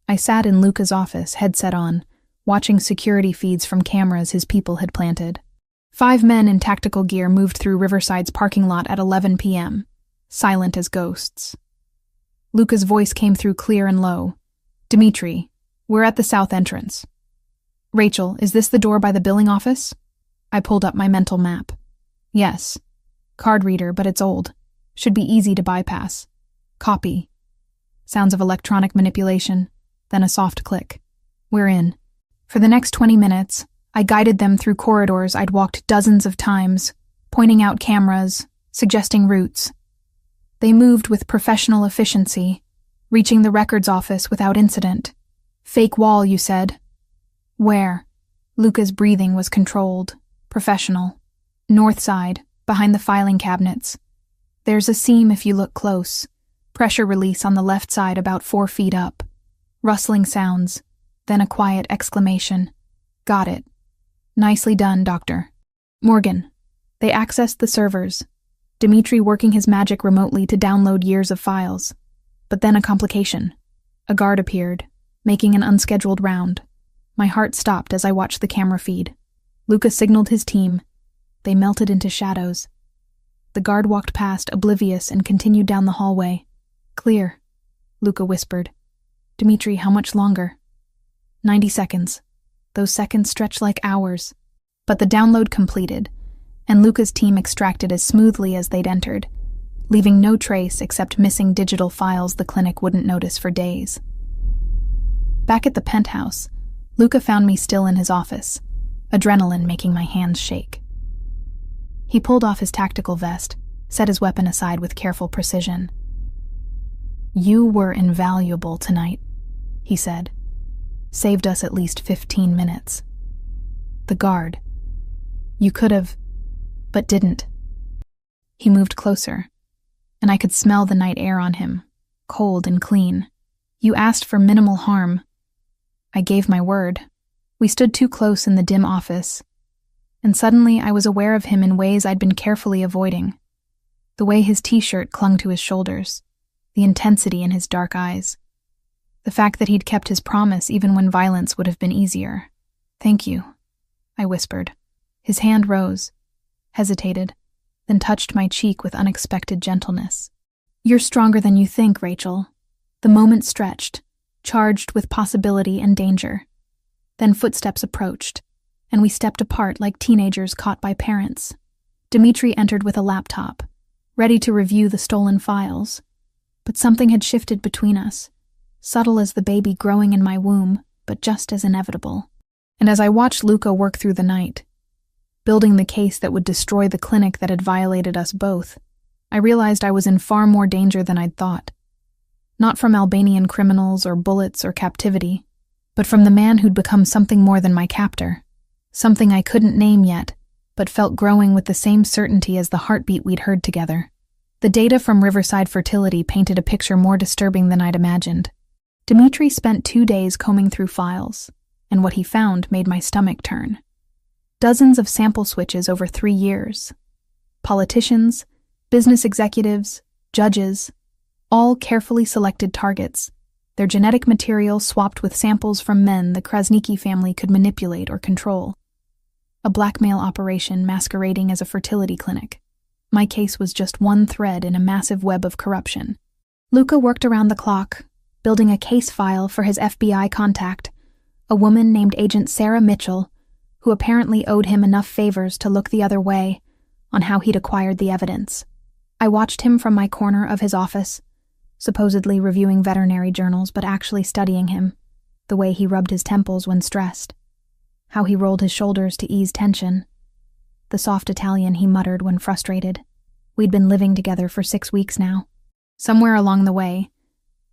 I sat in Luca's office, headset on, watching security feeds from cameras his people had planted. 5 men in tactical gear moved through Riverside's parking lot at 11 p.m., silent as ghosts. Luca's voice came through clear and low. Dimitri, we're at the south entrance. Rachel, is this the door by the billing office? I pulled up my mental map. Yes. Card reader, but it's old. Should be easy to bypass. Copy. Sounds of electronic manipulation. Then a soft click. We're in. For the next 20 minutes, I guided them through corridors I'd walked dozens of times, pointing out cameras, suggesting routes. They moved with professional efficiency, reaching the records office without incident. Fake wall, you said. Where? Luca's breathing was controlled, professional. North side, behind the filing cabinets. There's a seam if you look close. Pressure release on the left side about 4 feet up. Rustling sounds, then a quiet exclamation. Got it. Nicely done, Doctor. Morgan. They accessed the servers. Dimitri working his magic remotely to download years of files. But then a complication. A guard appeared, making an unscheduled round. My heart stopped as I watched the camera feed. Luca signaled his team. They melted into shadows. The guard walked past, oblivious, and continued down the hallway. "Clear," Luca whispered. "Dmitri, how much longer?" 90 seconds. Those seconds stretched like hours. But the download completed, and Luca's team extracted as smoothly as they'd entered, leaving no trace except missing digital files the clinic wouldn't notice for days. Back at the penthouse, Luca found me still in his office, adrenaline making my hands shake. He pulled off his tactical vest, set his weapon aside with careful precision. "You were invaluable tonight," he said. "Saved us at least 15 minutes. The guard. You could have, but didn't." He moved closer, and I could smell the night air on him, cold and clean. "You asked for minimal harm. I gave my word." We stood too close in the dim office, and suddenly I was aware of him in ways I'd been carefully avoiding. The way his t-shirt clung to his shoulders, the intensity in his dark eyes, the fact that he'd kept his promise even when violence would have been easier. "Thank you," I whispered. His hand rose, hesitated, then touched my cheek with unexpected gentleness. "You're stronger than you think, Rachel." The moment stretched, charged with possibility and danger. Then footsteps approached, and we stepped apart like teenagers caught by parents. Dmitri entered with a laptop, ready to review the stolen files. But something had shifted between us, subtle as the baby growing in my womb, but just as inevitable. And as I watched Luca work through the night, building the case that would destroy the clinic that had violated us both, I realized I was in far more danger than I'd thought. Not from Albanian criminals or bullets or captivity, but from the man who'd become something more than my captor, something I couldn't name yet, but felt growing with the same certainty as the heartbeat we'd heard together. The data from Riverside Fertility painted a picture more disturbing than I'd imagined. Dmitri spent 2 days combing through files, and what he found made my stomach turn. Dozens of sample switches over 3 years. Politicians, business executives, judges, all carefully selected targets, their genetic material swapped with samples from men the Krasniki family could manipulate or control. A blackmail operation masquerading as a fertility clinic. My case was just one thread in a massive web of corruption. Luca worked around the clock, building a case file for his FBI contact, a woman named Agent Sarah Mitchell, who apparently owed him enough favors to look the other way on how he'd acquired the evidence. I watched him from my corner of his office, supposedly reviewing veterinary journals but actually studying him, the way he rubbed his temples when stressed, how he rolled his shoulders to ease tension, the soft Italian he muttered when frustrated. We'd been living together for 6 weeks now. Somewhere along the way,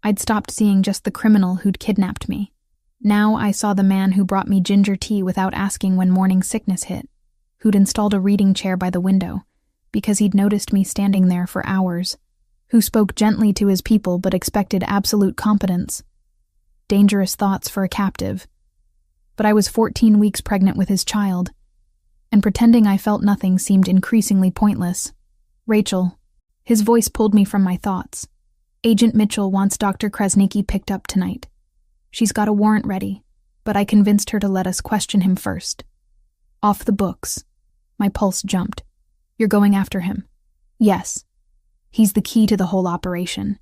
I'd stopped seeing just the criminal who'd kidnapped me. Now I saw the man who brought me ginger tea without asking when morning sickness hit, who'd installed a reading chair by the window because he'd noticed me standing there for hours, who spoke gently to his people but expected absolute competence. Dangerous thoughts for a captive. But I was 14 weeks pregnant with his child, and pretending I felt nothing seemed increasingly pointless. "Rachel," his voice pulled me from my thoughts. "Agent Mitchell wants Dr. Krasniki picked up tonight. She's got a warrant ready, but I convinced her to let us question him first." "Off the books." My pulse jumped. "You're going after him?" "Yes. He's the key to the whole operation,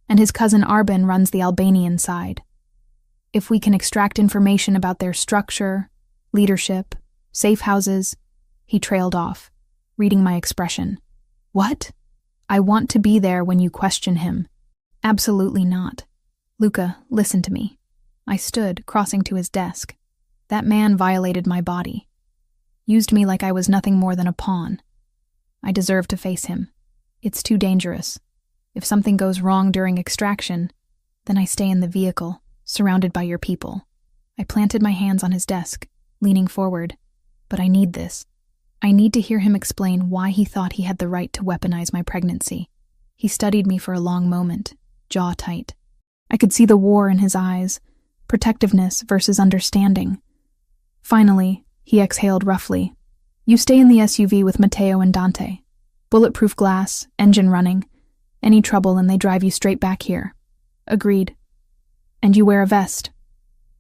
and his cousin Arben runs the Albanian side. If we can extract information about their structure, leadership, safe houses..." He trailed off, reading my expression. "What?" "I want to be there when you question him." "Absolutely not. Luca, listen to me." I stood, crossing to his desk. That man violated my body. Used me like I was nothing more than a pawn. I deserve to face him. It's too dangerous. If something goes wrong during extraction, then I stay in the vehicle, surrounded by your people. I planted my hands on his desk, leaning forward. But I need this. I need to hear him explain why he thought he had the right to weaponize my pregnancy. He studied me for a long moment, jaw tight. I could see the war in his eyes, protectiveness versus understanding. Finally, he exhaled roughly. "You stay in the SUV with Matteo and Dante. Bulletproof glass, engine running. Any trouble and they drive you straight back here." "Agreed." "And you wear a vest."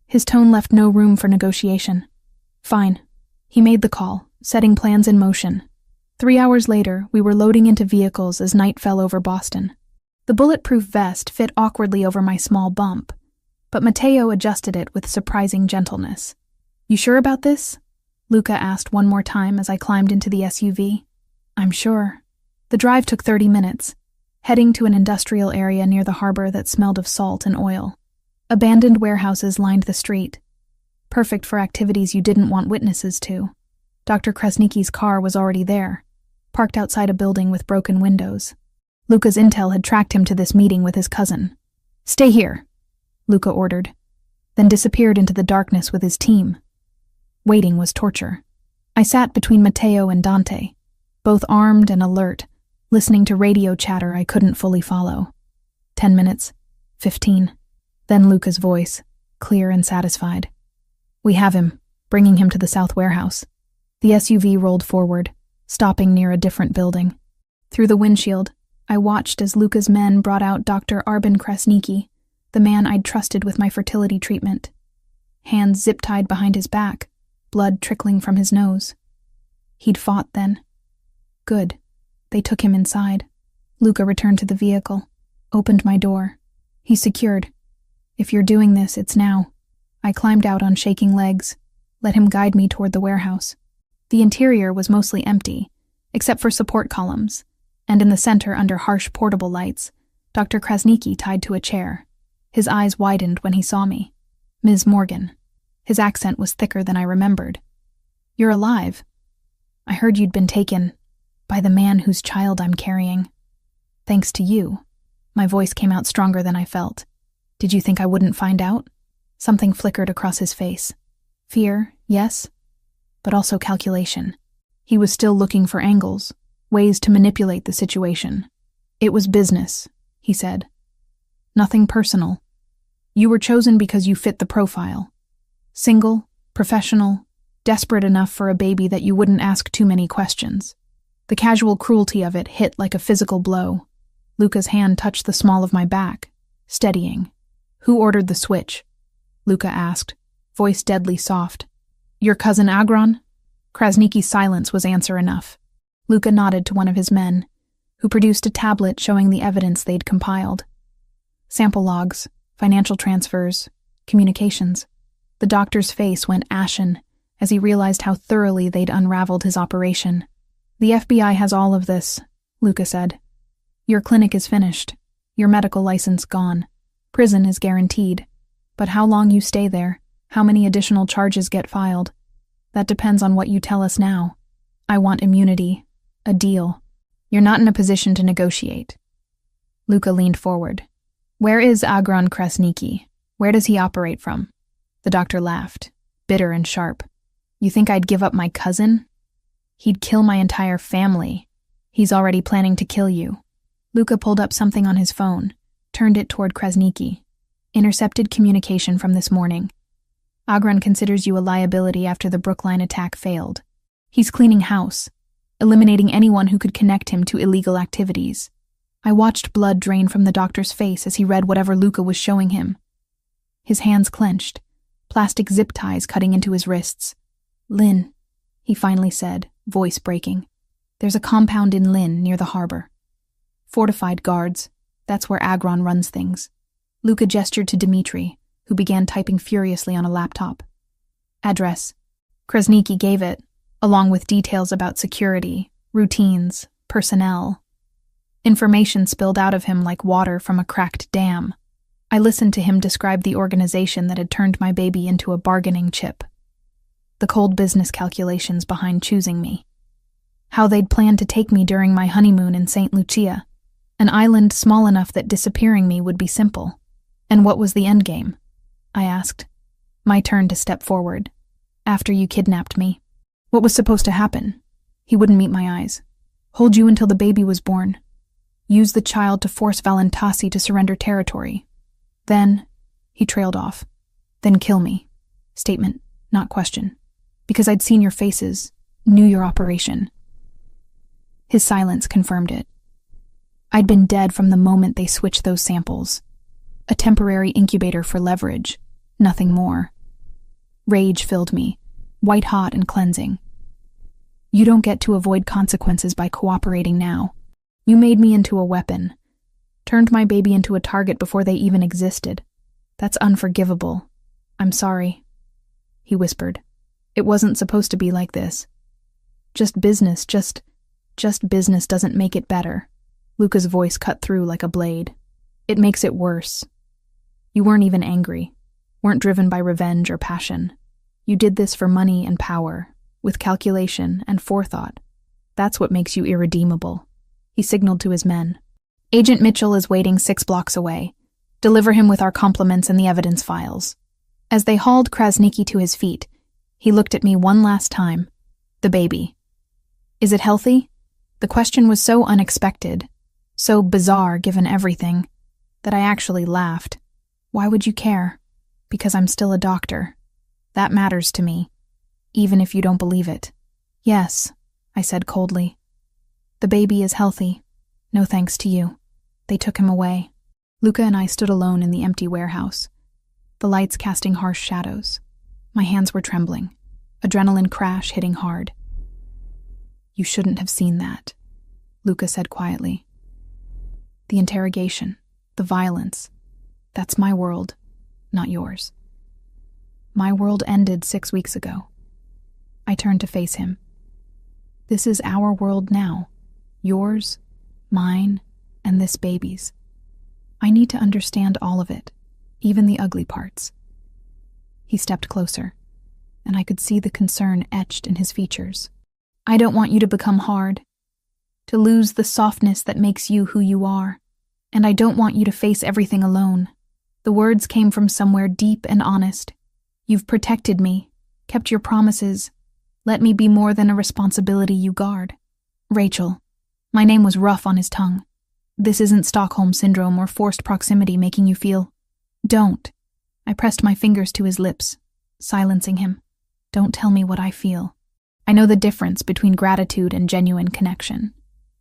His tone left no room for negotiation. "Fine." He made the call, setting plans in motion. 3 hours later, we were loading into vehicles as night fell over Boston. The bulletproof vest fit awkwardly over my small bump, but Mateo adjusted it with surprising gentleness. "You sure about this?" Luca asked one more time as I climbed into the SUV. "I'm sure." The drive took 30 minutes, heading to an industrial area near the harbor that smelled of salt and oil. Abandoned warehouses lined the street, perfect for activities you didn't want witnesses to. Dr. Krasnicki's car was already there, parked outside a building with broken windows. Luca's intel had tracked him to this meeting with his cousin. "Stay here," Luca ordered, then disappeared into the darkness with his team. Waiting was torture. I sat between Mateo and Dante, both armed and alert, listening to radio chatter I couldn't fully follow. 10 minutes, 15. Then Luca's voice, clear and satisfied. "We have him, bringing him to the South Warehouse." The SUV rolled forward, stopping near a different building. Through the windshield, I watched as Luca's men brought out Dr. Arben Krasnicki, the man I'd trusted with my fertility treatment. Hands zip-tied behind his back, blood trickling from his nose. He'd fought then. Good. They took him inside. Luca returned to the vehicle, opened my door. He's secured. "If you're doing this, it's now." I climbed out on shaking legs, let him guide me toward the warehouse. The interior was mostly empty, except for support columns, and in the center, under harsh portable lights, Dr. Krasnicki tied to a chair. His eyes widened when he saw me. "Ms. Morgan." His accent was thicker than I remembered. "You're alive. I heard you'd been taken by the man whose child I'm carrying. Thanks to you." My voice came out stronger than I felt. "Did you think I wouldn't find out?" Something flickered across his face. Fear, yes, but also calculation. He was still looking for angles, ways to manipulate the situation. "It was business," he said. "Nothing personal. You were chosen because you fit the profile. Single, professional, desperate enough for a baby that you wouldn't ask too many questions." The casual cruelty of it hit like a physical blow. Luca's hand touched the small of my back, steadying. "Who ordered the switch?" Luca asked, voice deadly soft. "Your cousin Agron?" Krasnicki's silence was answer enough. Luca nodded to one of his men, who produced a tablet showing the evidence they'd compiled. Sample logs, financial transfers, communications. The doctor's face went ashen as he realized how thoroughly they'd unraveled his operation. "The FBI has all of this," Luca said. "Your clinic is finished. Your medical license gone. Prison is guaranteed. But how long you stay there, how many additional charges get filed, that depends on what you tell us now. I want immunity. A deal. You're not in a position to negotiate." Luca leaned forward. "Where is Agron Krasnicki? Where does he operate from?" The doctor laughed, bitter and sharp. "You think I'd give up my cousin? He'd kill my entire family. He's already planning to kill you." Luca pulled up something on his phone, turned it toward Krasnicki. "Intercepted communication from this morning. Agron considers you a liability after the Brookline attack failed. He's cleaning house, eliminating anyone who could connect him to illegal activities." I watched blood drain from the doctor's face as he read whatever Luca was showing him. His hands clenched, plastic zip ties cutting into his wrists. "Lynn," he finally said, voice breaking. "There's a compound in Lynn near the harbor. Fortified guards. That's where Agron runs things." Luca gestured to Dmitri, who began typing furiously on a laptop. "Address." Krasnicki gave it, along with details about security, routines, personnel. Information spilled out of him like water from a cracked dam. I listened to him describe the organization that had turned my baby into a bargaining chip. The cold business calculations behind choosing me. How they'd planned to take me during my honeymoon in St. Lucia, an island small enough that disappearing me would be simple. "And what was the endgame?" I asked. My turn to step forward. "After you kidnapped me. What was supposed to happen?" He wouldn't meet my eyes. "Hold you until the baby was born. Use the child to force Valentasi to surrender territory. Then," he trailed off, "then kill me." Statement, not question. "Because I'd seen your faces, knew your operation." His silence confirmed it. I'd been dead from the moment they switched those samples. A temporary incubator for leverage, nothing more. Rage filled me, white-hot and cleansing. You don't get to avoid consequences by cooperating now. You made me into a weapon. Turned my baby into a target before they even existed. That's unforgivable. I'm sorry," he whispered. "It wasn't supposed to be like this. Just business doesn't make it better." Luca's voice cut through like a blade. "It makes it worse. You weren't even angry, weren't driven by revenge or passion. You did this for money and power, with calculation and forethought. That's what makes you irredeemable." He signaled to his men. "Agent Mitchell is waiting 6 blocks away. Deliver him with our compliments and the evidence files." As they hauled Krasniqi to his feet, he looked at me one last time. "The baby. Is it healthy?" The question was so unexpected, so bizarre given everything, that I actually laughed. "Why would you care?" "Because I'm still a doctor. That matters to me, even if you don't believe it." "Yes," I said coldly. "The baby is healthy. No thanks to you." They took him away. Luca and I stood alone in the empty warehouse, the lights casting harsh shadows. My hands were trembling, adrenaline crash hitting hard. "You shouldn't have seen that," Luca said quietly. "The interrogation, the violence, that's my world, not yours. My world ended 6 weeks ago." I turned to face him. "This is our world now. Yours, mine, and this baby's. I need to understand all of it, even the ugly parts." He stepped closer, and I could see the concern etched in his features. "I don't want you to become hard, to lose the softness that makes you who you are, and I don't want you to face everything alone." The words came from somewhere deep and honest. "You've protected me, kept your promises. Let me be more than a responsibility you guard." "Rachel." My name was rough on his tongue. "This isn't Stockholm Syndrome or forced proximity making you feel—" "Don't." I pressed my fingers to his lips, silencing him. "Don't tell me what I feel. I know the difference between gratitude and genuine connection,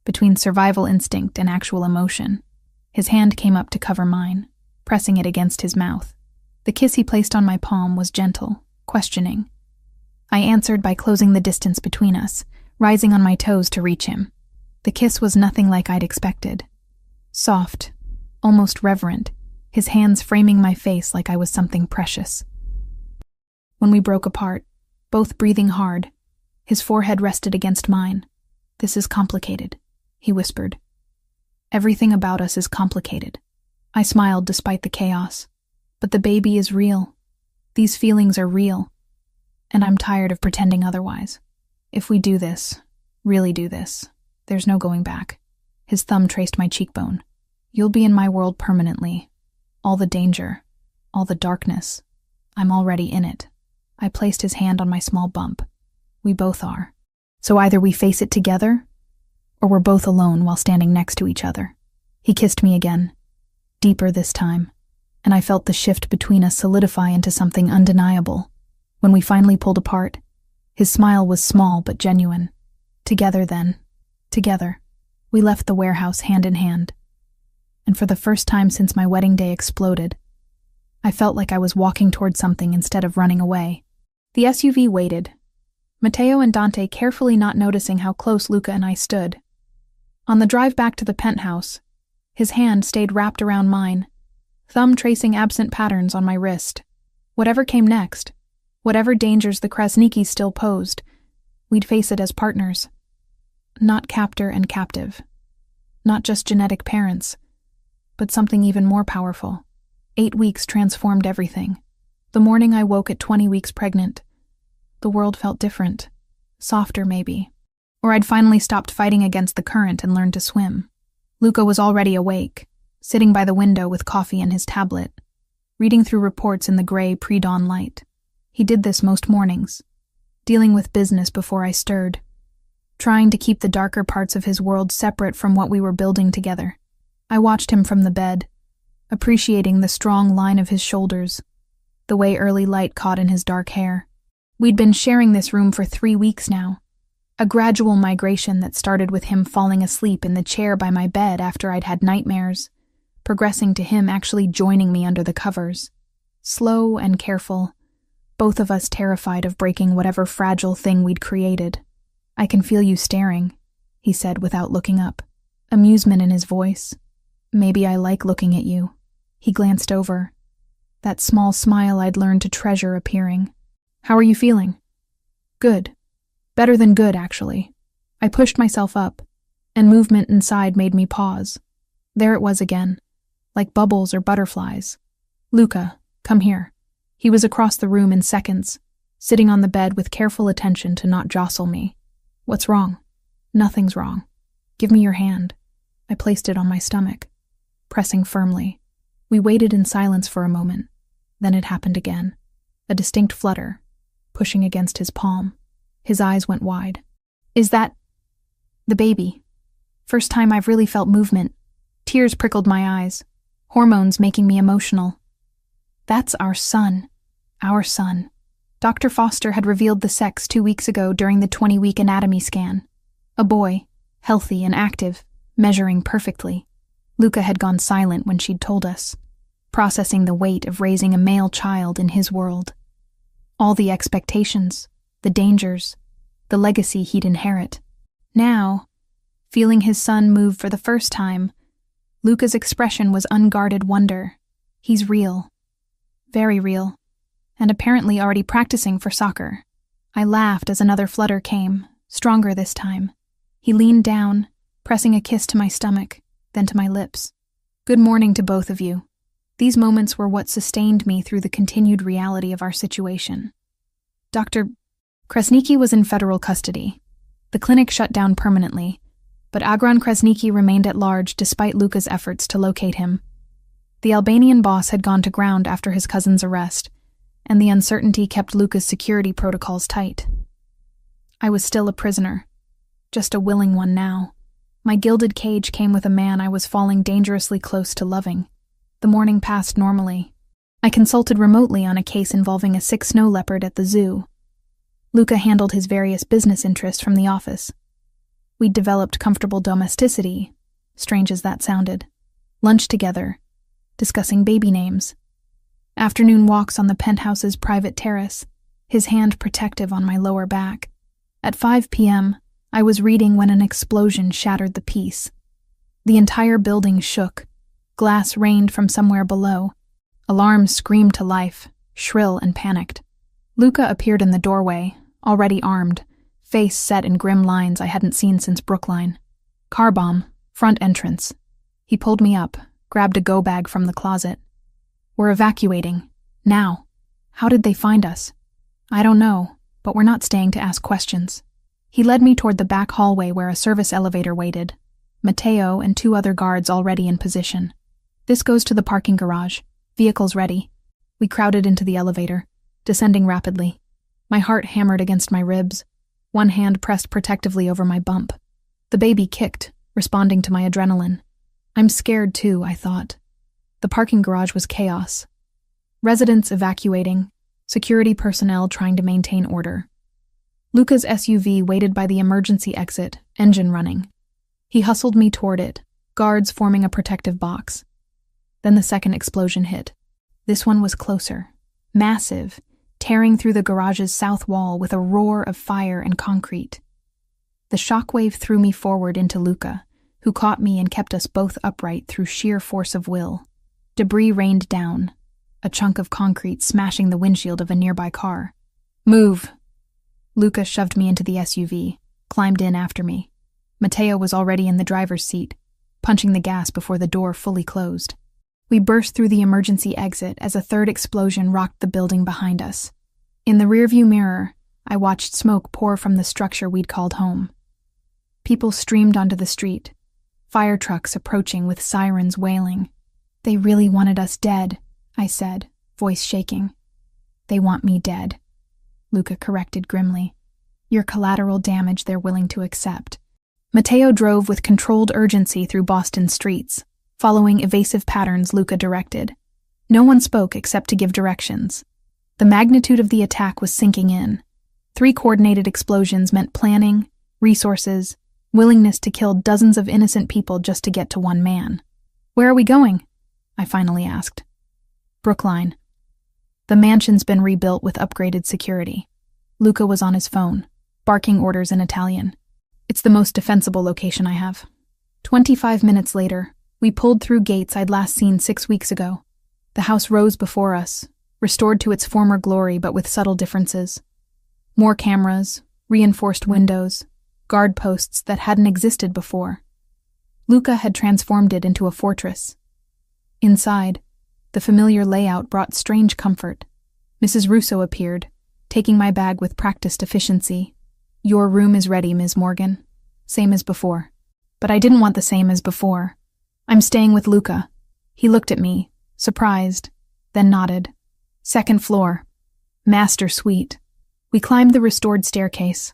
between survival instinct and actual emotion." His hand came up to cover mine, pressing it against his mouth. The kiss he placed on my palm was gentle, questioning. I answered by closing the distance between us, rising on my toes to reach him. The kiss was nothing like I'd expected. Soft, almost reverent, his hands framing my face like I was something precious. When we broke apart, both breathing hard, his forehead rested against mine. "This is complicated," he whispered. "Everything about us is complicated." I smiled despite the chaos. "But the baby is real. These feelings are real. And I'm tired of pretending otherwise. If we do this, really do this, there's no going back." His thumb traced my cheekbone. "You'll be in my world permanently. All the danger, all the darkness. I'm already in it." I placed his hand on my small bump. "We both are. So either we face it together, or we're both alone while standing next to each other." He kissed me again, deeper this time, and I felt the shift between us solidify into something undeniable. When we finally pulled apart, his smile was small but genuine. Together then. Together. We left the warehouse hand in hand. And for the first time since my wedding day exploded, I felt like I was walking toward something instead of running away. The SUV waited, Matteo and Dante carefully not noticing how close Luca and I stood. On the drive back to the penthouse, his hand stayed wrapped around mine, thumb tracing absent patterns on my wrist. Whatever came next, whatever dangers the Krasniqis still posed, we'd face it as partners. Not captor and captive. Not just genetic parents, but something even more powerful. 8 weeks transformed everything. The morning I woke at 20 weeks pregnant, the world felt different. Softer, maybe. Or I'd finally stopped fighting against the current and learned to swim. Luca was already awake, sitting by the window with coffee and his tablet, reading through reports in the gray pre-dawn light. He did this most mornings, dealing with business before I stirred, trying to keep the darker parts of his world separate from what we were building together. I watched him from the bed, appreciating the strong line of his shoulders, the way early light caught in his dark hair. We'd been sharing this room for 3 weeks now, a gradual migration that started with him falling asleep in the chair by my bed after I'd had nightmares, progressing to him actually joining me under the covers. Slow and careful, both of us terrified of breaking whatever fragile thing we'd created. I can feel you staring, he said without looking up, amusement in his voice. Maybe I like looking at you. He glanced over, that small smile I'd learned to treasure appearing. How are you feeling? Good. Better than good, actually. I pushed myself up, and movement inside made me pause. There it was again, like bubbles or butterflies. Luca, come here. He was across the room in seconds, sitting on the bed with careful attention to not jostle me. What's wrong? Nothing's wrong. Give me your hand. I placed it on my stomach, pressing firmly. We waited in silence for a moment. Then it happened again. A distinct flutter, pushing against his palm. His eyes went wide. Is that the baby? First time I've really felt movement. Tears prickled my eyes, hormones making me emotional. That's our son. Our son. Dr. Foster had revealed the sex 2 weeks ago during the 20-week anatomy scan. A boy, healthy and active, measuring perfectly. Luca had gone silent when she'd told us, processing the weight of raising a male child in his world. All the expectations, the dangers, the legacy he'd inherit. Now, feeling his son move for the first time, Luca's expression was unguarded wonder. He's real. Very real. And apparently already practicing for soccer. I laughed as another flutter came, stronger this time. He leaned down, pressing a kiss to my stomach, then to my lips. Good morning to both of you. These moments were what sustained me through the continued reality of our situation. Dr. Krasniki was in federal custody. The clinic shut down permanently, but Agron Krasniki remained at large despite Luca's efforts to locate him. The Albanian boss had gone to ground after his cousin's arrest, and the uncertainty kept Luca's security protocols tight. I was still a prisoner, just a willing one now. My gilded cage came with a man I was falling dangerously close to loving. The morning passed normally. I consulted remotely on a case involving a sick snow leopard at the zoo. Luca handled his various business interests from the office. We'd developed comfortable domesticity, strange as that sounded. Lunch together, discussing baby names. Afternoon walks on the penthouse's private terrace, his hand protective on my lower back. At 5 p.m., I was reading when an explosion shattered the peace. The entire building shook. Glass rained from somewhere below. Alarms screamed to life, shrill and panicked. Luca appeared in the doorway, already armed, face set in grim lines I hadn't seen since Brookline. Car bomb, front entrance. He pulled me up, grabbed a go bag from the closet. We're evacuating. Now. How did they find us? I don't know, but we're not staying to ask questions. He led me toward the back hallway where a service elevator waited. Matteo and 2 other guards already in position. This goes to the parking garage. Vehicles ready. We crowded into the elevator, descending rapidly. My heart hammered against my ribs, one hand pressed protectively over my bump. The baby kicked, responding to my adrenaline. I'm scared too, I thought. The parking garage was chaos. Residents evacuating, security personnel trying to maintain order. Luca's SUV waited by the emergency exit, engine running. He hustled me toward it, guards forming a protective box. Then the second explosion hit. This one was closer, massive, tearing through the garage's south wall with a roar of fire and concrete. The shockwave threw me forward into Luca, who caught me and kept us both upright through sheer force of will. Debris rained down, a chunk of concrete smashing the windshield of a nearby car. Move! Luca shoved me into the SUV, climbed in after me. Matteo was already in the driver's seat, punching the gas before the door fully closed. We burst through the emergency exit as a third explosion rocked the building behind us. In the rearview mirror, I watched smoke pour from the structure we'd called home. People streamed onto the street, fire trucks approaching with sirens wailing. They really wanted us dead, I said, voice shaking. They want me dead, Luca corrected grimly. You're collateral damage they're willing to accept. Matteo drove with controlled urgency through Boston streets, following evasive patterns Luca directed. No one spoke except to give directions. The magnitude of the attack was sinking in. 3 coordinated explosions meant planning, resources, willingness to kill dozens of innocent people just to get to one man. Where are we going? I finally asked. Brookline. The mansion's been rebuilt with upgraded security. Luca was on his phone, barking orders in Italian. It's the most defensible location I have. 25 minutes later, we pulled through gates I'd last seen 6 weeks ago. The house rose before us, restored to its former glory but with subtle differences. More cameras, reinforced windows, guard posts that hadn't existed before. Luca had transformed it into a fortress. Inside, the familiar layout brought strange comfort. Mrs. Russo appeared, taking my bag with practiced efficiency. "Your room is ready, Ms. Morgan." Same as before. But I didn't want the same as before. "I'm staying with Luca." He looked at me, surprised, then nodded. "Second floor. Master suite." We climbed the restored staircase.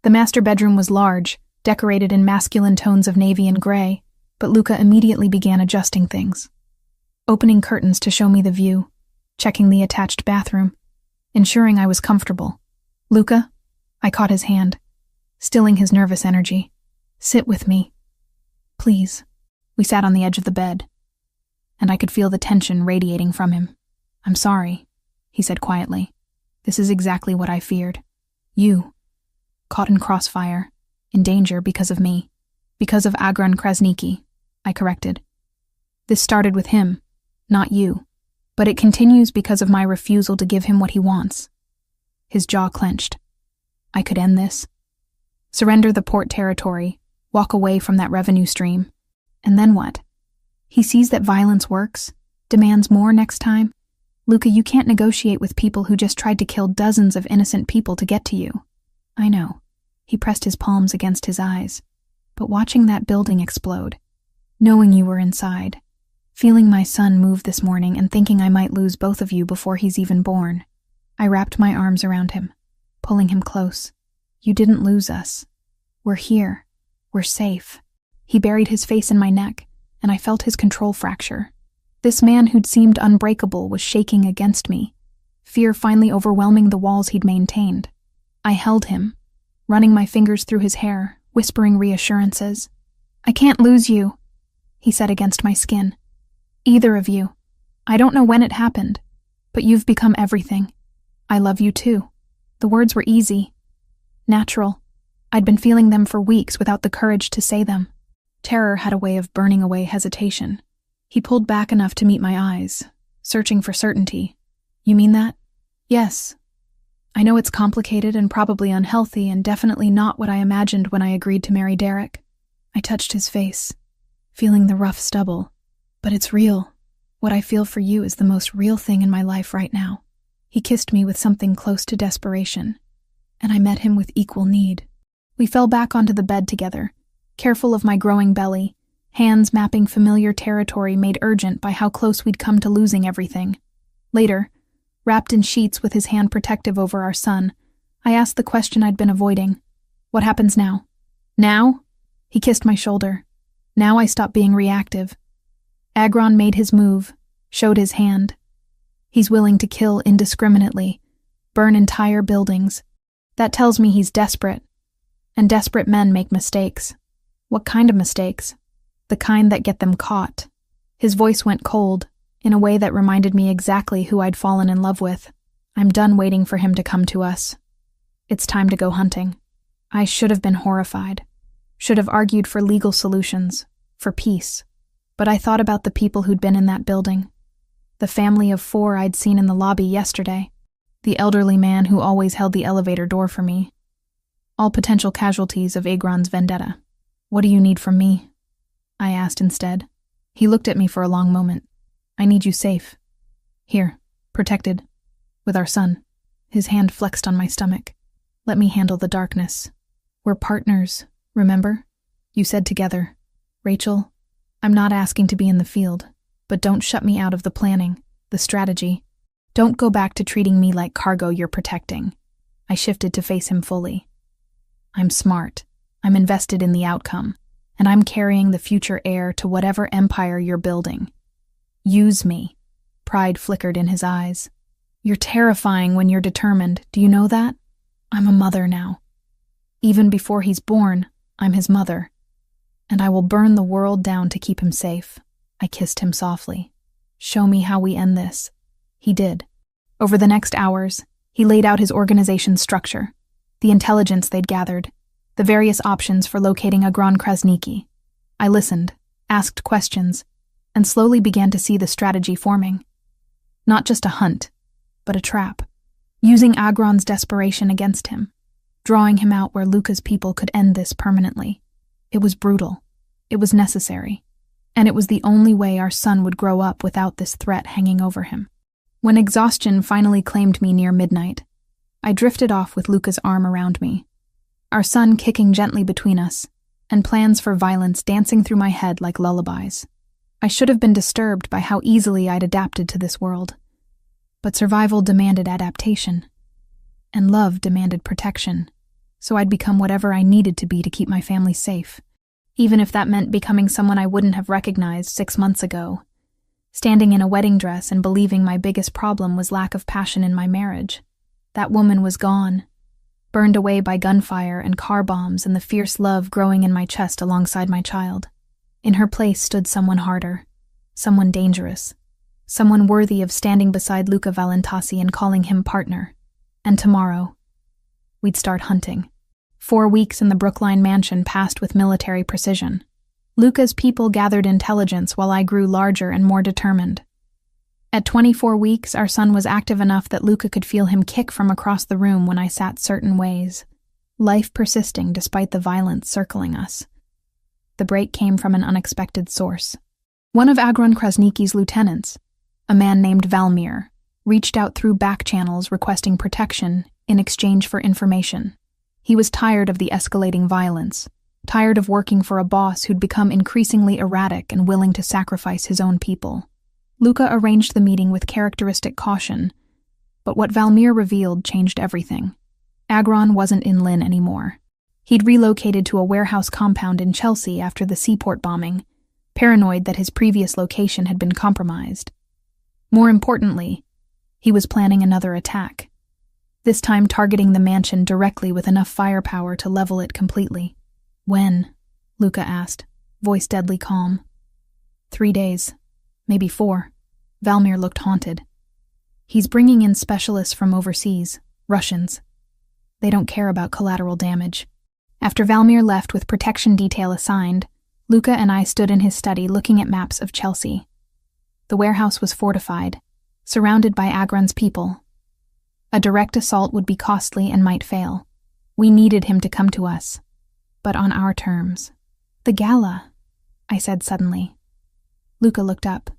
The master bedroom was large, decorated in masculine tones of navy and gray, but Luca immediately began adjusting things. Opening curtains to show me the view, checking the attached bathroom, ensuring I was comfortable. "Luca?" I caught his hand, stilling his nervous energy. "Sit with me. Please." We sat on the edge of the bed, and I could feel the tension radiating from him. "I'm sorry," he said quietly. "This is exactly what I feared. You. Caught in crossfire. In danger because of me. Because of Agron Krasniki," I corrected. "This started with him, not you. But it continues because of my refusal to give him what he wants." His jaw clenched. I could end this. Surrender the port territory, walk away from that revenue stream. And then what? He sees that violence works, demands more next time. "Luca, you can't negotiate with people who just tried to kill dozens of innocent people to get to you." "I know." He pressed his palms against his eyes. "But watching that building explode, knowing you were inside, feeling my son move this morning and thinking I might lose both of you before he's even born." I wrapped my arms around him, pulling him close. "You didn't lose us. We're here. We're safe." He buried his face in my neck, and I felt his control fracture. This man who'd seemed unbreakable was shaking against me, fear finally overwhelming the walls he'd maintained. I held him, running my fingers through his hair, whispering reassurances. "I can't lose you," he said against my skin. "Either of you. I don't know when it happened, but you've become everything. I love you too." The words were easy, natural. I'd been feeling them for weeks without the courage to say them. Terror had a way of burning away hesitation. He pulled back enough to meet my eyes, searching for certainty. "You mean that?" "Yes. I know it's complicated and probably unhealthy and definitely not what I imagined when I agreed to marry Derek." I touched his face, feeling the rough stubble. "But it's real. What I feel for you is the most real thing in my life right now." He kissed me with something close to desperation, and I met him with equal need. We fell back onto the bed together, careful of my growing belly, hands mapping familiar territory made urgent by how close we'd come to losing everything. Later, wrapped in sheets with his hand protective over our son, I asked the question I'd been avoiding. "What happens now?" "Now?" He kissed my shoulder. "Now I stop being reactive." Agron made his move, showed his hand. He's willing to kill indiscriminately, burn entire buildings. That tells me he's desperate. And desperate men make mistakes. What kind of mistakes? The kind that get them caught. His voice went cold, in a way that reminded me exactly who I'd fallen in love with. "I'm done waiting for him to come to us. It's time to go hunting." I should have been horrified. Should have argued for legal solutions, for peace. But I thought about the people who'd been in that building. The family of 4 I'd seen in the lobby yesterday. The elderly man who always held the elevator door for me. All potential casualties of Agron's vendetta. "What do you need from me?" I asked instead. He looked at me for a long moment. "I need you safe. Here, protected. With our son." His hand flexed on my stomach. "Let me handle the darkness. We're partners, remember? You said together. Rachel, I'm not asking to be in the field, but don't shut me out of the planning, the strategy. Don't go back to treating me like cargo you're protecting." I shifted to face him fully. "I'm smart. I'm invested in the outcome, and I'm carrying the future heir to whatever empire you're building. Use me." Pride flickered in his eyes. "You're terrifying when you're determined, do you know that? I'm a mother now. Even before he's born, I'm his mother. And I will burn the world down to keep him safe." I kissed him softly. "Show me how we end this." He did. Over the next hours, he laid out his organization's structure. the intelligence they'd gathered, the various options for locating Agron Krasniki. I listened, asked questions, and slowly began to see the strategy forming. Not just a hunt, but a trap. Using Agron's desperation against him, drawing him out where Luca's people could end this permanently. It was brutal. It was necessary. And it was the only way our son would grow up without this threat hanging over him. When exhaustion finally claimed me near midnight, I drifted off with Luca's arm around me, our son kicking gently between us, and plans for violence dancing through my head like lullabies. I should have been disturbed by how easily I'd adapted to this world. But survival demanded adaptation, and love demanded protection, so I'd become whatever I needed to be to keep my family safe, even if that meant becoming someone I wouldn't have recognized 6 months ago, standing in a wedding dress and believing my biggest problem was lack of passion in my marriage. That woman was gone, burned away by gunfire and car bombs and the fierce love growing in my chest alongside my child. In her place stood someone harder, someone dangerous, someone worthy of standing beside Luca Valentasi and calling him partner. And tomorrow, we'd start hunting. 4 weeks in the Brookline mansion passed with military precision. Luca's people gathered intelligence while I grew larger and more determined. At 24 weeks, our son was active enough that Luca could feel him kick from across the room when I sat certain ways, life persisting despite the violence circling us. The break came from an unexpected source. One of Agron Krasniki's lieutenants, a man named Valmir, reached out through back channels requesting protection in exchange for information. He was tired of the escalating violence, tired of working for a boss who'd become increasingly erratic and willing to sacrifice his own people. Luca arranged the meeting with characteristic caution, but what Valmir revealed changed everything. Agron wasn't in Lynn anymore. He'd relocated to a warehouse compound in Chelsea after the seaport bombing, paranoid that his previous location had been compromised. More importantly, he was planning another attack, this time targeting the mansion directly with enough firepower to level it completely. When? Luca asked, voice deadly calm. 3 days. Maybe 4. Valmir looked haunted. He's bringing in specialists from overseas, Russians. They don't care about collateral damage. After Valmir left with protection detail assigned, Luca and I stood in his study looking at maps of Chelsea. The warehouse was fortified, surrounded by Agron's people. A direct assault would be costly and might fail. We needed him to come to us, but on our terms. The gala, I said suddenly. Luca looked up.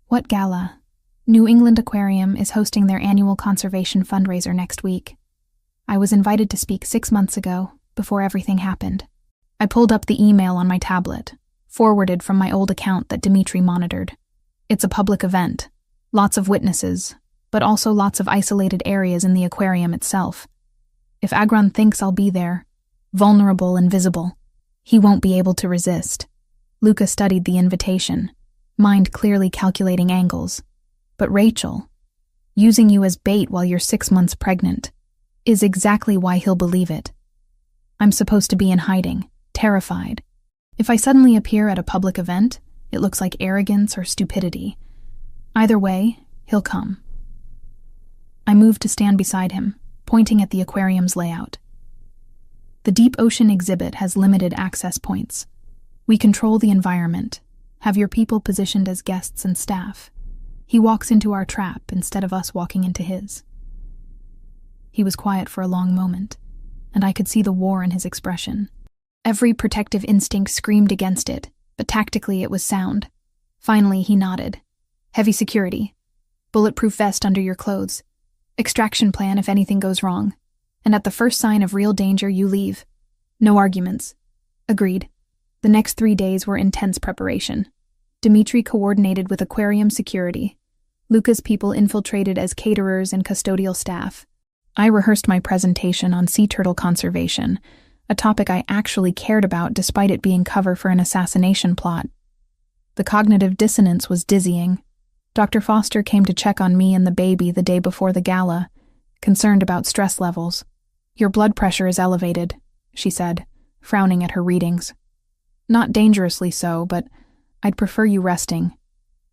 What gala? New England Aquarium is hosting their annual conservation fundraiser next week. I was invited to speak 6 months ago, before everything happened. I pulled up the email on my tablet, forwarded from my old account that Dimitri monitored. It's a public event, lots of witnesses, but also lots of isolated areas in the aquarium itself. If Agron thinks I'll be there, vulnerable and visible, he won't be able to resist. Luca studied the invitation, mind clearly calculating angles. But Rachel, using you as bait while you're 6 months pregnant, is exactly why he'll believe it. I'm supposed to be in hiding, terrified. If I suddenly appear at a public event, it looks like arrogance or stupidity. Either way, he'll come. I moved to stand beside him, pointing at the aquarium's layout. The Deep Ocean exhibit has limited access points. We control the environment, have your people positioned as guests and staff. He walks into our trap instead of us walking into his. He was quiet for a long moment, and I could see the war in his expression. Every protective instinct screamed against it, but tactically it was sound. Finally, he nodded. Heavy security. Bulletproof vest under your clothes. Extraction plan if anything goes wrong. And at the first sign of real danger, you leave. No arguments. Agreed. The next 3 days were intense preparation. Dimitri coordinated with aquarium security. Luca's people infiltrated as caterers and custodial staff. I rehearsed my presentation on sea turtle conservation, a topic I actually cared about despite it being cover for an assassination plot. The cognitive dissonance was dizzying. Dr. Foster came to check on me and the baby the day before the gala, concerned about stress levels. Your blood pressure is elevated, she said, frowning at her readings. Not dangerously so, but I'd prefer you resting,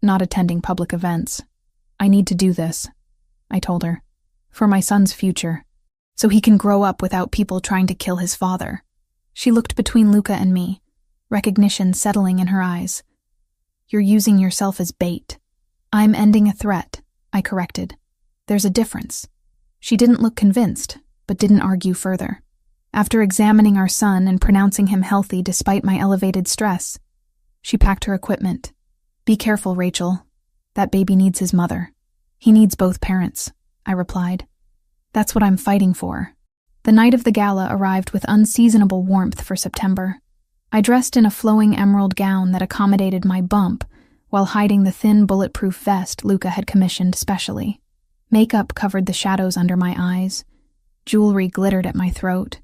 not attending public events. I need to do this, I told her, for my son's future. so he can grow up without people trying to kill his father. She looked between Luca and me, recognition settling in her eyes. You're using yourself as bait. I'm ending a threat, I corrected. There's a difference. She didn't look convinced, but didn't argue further. After examining our son and pronouncing him healthy despite my elevated stress, she packed her equipment. Be careful, Rachel. That baby needs his mother. He needs both parents, I replied. That's what I'm fighting for. The night of the gala arrived with unseasonable warmth for September. I dressed in a flowing emerald gown that accommodated my bump while hiding the thin bulletproof vest Luca had commissioned specially. Makeup covered the shadows under my eyes. Jewelry glittered at my throat.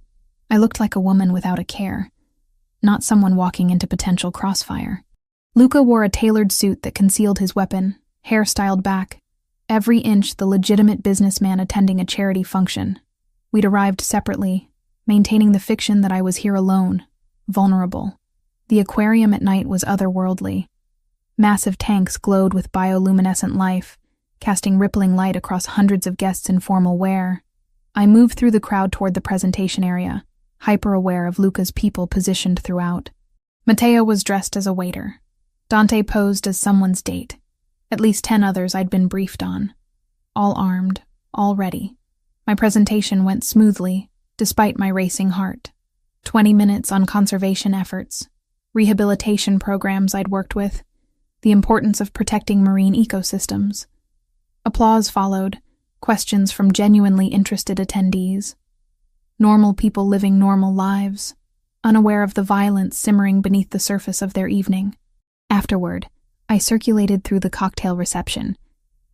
I looked like a woman without a care, not someone walking into potential crossfire. Luca wore a tailored suit that concealed his weapon, hair styled back, every inch the legitimate businessman attending a charity function. We'd arrived separately, maintaining the fiction that I was here alone, vulnerable. The aquarium at night was otherworldly. Massive tanks glowed with bioluminescent life, casting rippling light across hundreds of guests in formal wear. I moved through the crowd toward the presentation area, hyper-aware of Luca's people positioned throughout. Matteo was dressed as a waiter. Dante posed as someone's date. At least 10 others I'd been briefed on. All armed, all ready. My presentation went smoothly, despite my racing heart. 20 minutes on conservation efforts, rehabilitation programs I'd worked with, the importance of protecting marine ecosystems. Applause followed, questions from genuinely interested attendees. Normal people living normal lives, unaware of the violence simmering beneath the surface of their evening. Afterward, I circulated through the cocktail reception,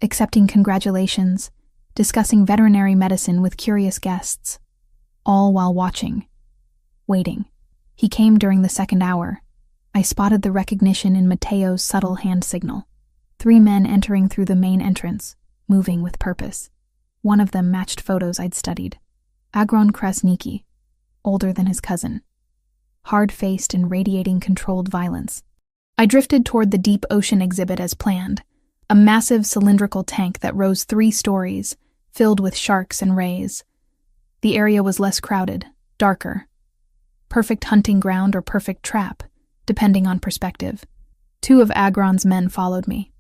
accepting congratulations, discussing veterinary medicine with curious guests, all while watching, waiting. He came during the second hour. I spotted the recognition in Matteo's subtle hand signal. 3 men entering through the main entrance, moving with purpose. One of them matched photos I'd studied. Agron Krasniki, older than his cousin. Hard-faced and radiating controlled violence. I drifted toward the deep ocean exhibit as planned, a massive cylindrical tank that rose 3 stories, filled with sharks and rays. The area was less crowded, darker. Perfect hunting ground or perfect trap, depending on perspective. 2 of Agron's men followed me.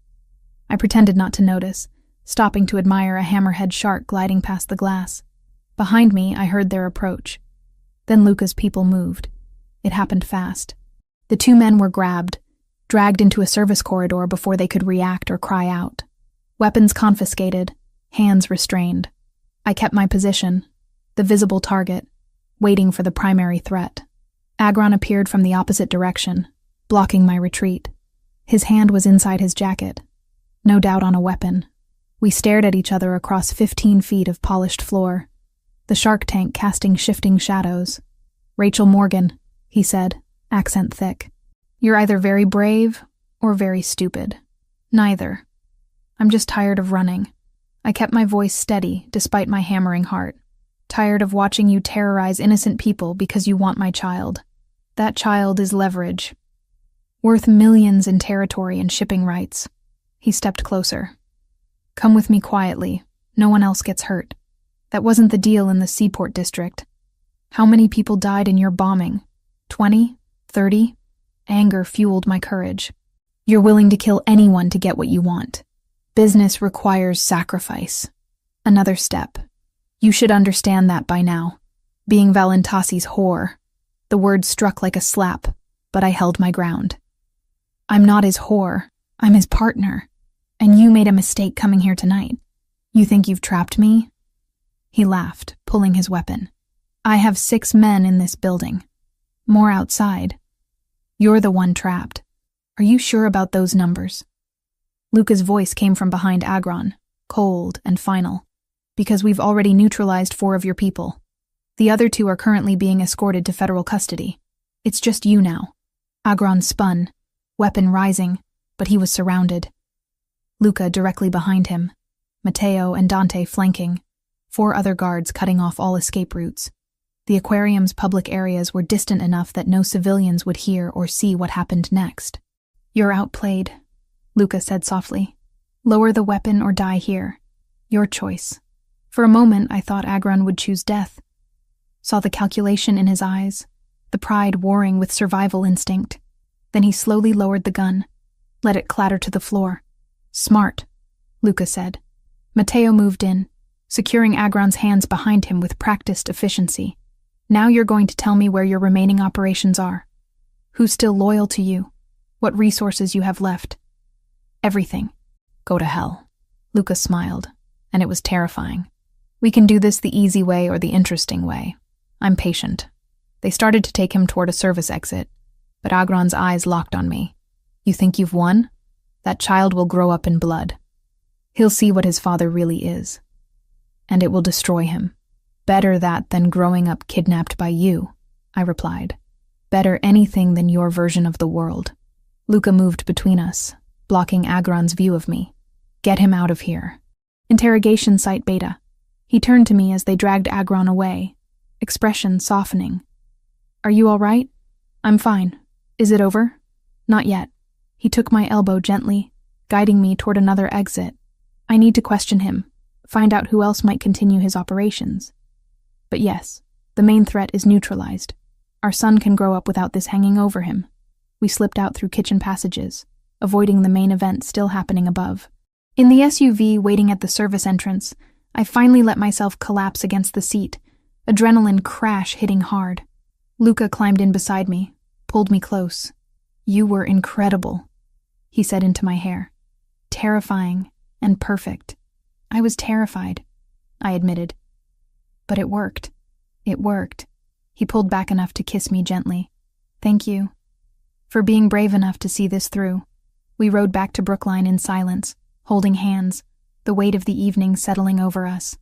I pretended not to notice, stopping to admire a hammerhead shark gliding past the glass. Behind me, I heard their approach. Then Luca's people moved. It happened fast. The 2 men were grabbed, dragged into a service corridor before they could react or cry out. Weapons confiscated, hands restrained. I kept my position, the visible target, waiting for the primary threat. Agron appeared from the opposite direction, blocking my retreat. His hand was inside his jacket, no doubt on a weapon. We stared at each other across 15 feet of polished floor, the shark tank casting shifting shadows. Rachel Morgan, he said, accent thick. You're either very brave or very stupid. Neither. I'm just tired of running. I kept my voice steady despite my hammering heart. Tired of watching you terrorize innocent people because you want my child. That child is leverage. Worth millions in territory and shipping rights. He stepped closer. Come with me quietly. No one else gets hurt. That wasn't the deal in the Seaport District. How many people died in your bombing? 20? 30? Anger fueled my courage. You're willing to kill anyone to get what you want. Business requires sacrifice. Another step. You should understand that by now. Being Valentasi's whore. The word struck like a slap, but I held my ground. I'm not his whore. I'm his partner. And you made a mistake coming here tonight. You think you've trapped me? He laughed, pulling his weapon. I have 6 men in this building. More outside. You're the one trapped. Are you sure about those numbers? Luca's voice came from behind Agron, cold and final. Because we've already neutralized 4 of your people. The other 2 are currently being escorted to federal custody. It's just you now. Agron spun, weapon rising, but he was surrounded. Luca directly behind him, Matteo and Dante flanking, 4 other guards cutting off all escape routes. The aquarium's public areas were distant enough that no civilians would hear or see what happened next. You're outplayed, Luca said softly. Lower the weapon or die here. Your choice. For a moment, I thought Agron would choose death. Saw the calculation in his eyes, the pride warring with survival instinct. Then he slowly lowered the gun, let it clatter to the floor. "Smart," Luca said. Matteo moved in, securing Agron's hands behind him with practiced efficiency. "Now you're going to tell me where your remaining operations are. Who's still loyal to you? What resources you have left?" "Everything. Go to hell." Luca smiled, and it was terrifying. "We can do this the easy way or the interesting way. I'm patient." They started to take him toward a service exit, but Agron's eyes locked on me. "You think you've won? That child will grow up in blood. He'll see what his father really is. And it will destroy him. Better that than growing up kidnapped by you," I replied. "Better anything than your version of the world." Luca moved between us, blocking Agron's view of me. "Get him out of here." Interrogation site beta. He turned to me as they dragged Agron away, expression softening. "Are you all right?" "I'm fine. Is it over?" "Not yet." He took my elbow gently, guiding me toward another exit. "I need to question him, find out who else might continue his operations. But yes, the main threat is neutralized. Our son can grow up without this hanging over him." We slipped out through kitchen passages, avoiding the main event still happening above. In the SUV waiting at the service entrance, I finally let myself collapse against the seat, adrenaline crash hitting hard. Luca climbed in beside me, pulled me close. "You were incredible," he said into my hair. "Terrifying and perfect." I was terrified, I admitted. But it worked. It worked. He pulled back enough to kiss me gently. "Thank you for being brave enough to see this through." We rode back to Brookline in silence, holding hands, the weight of the evening settling over us.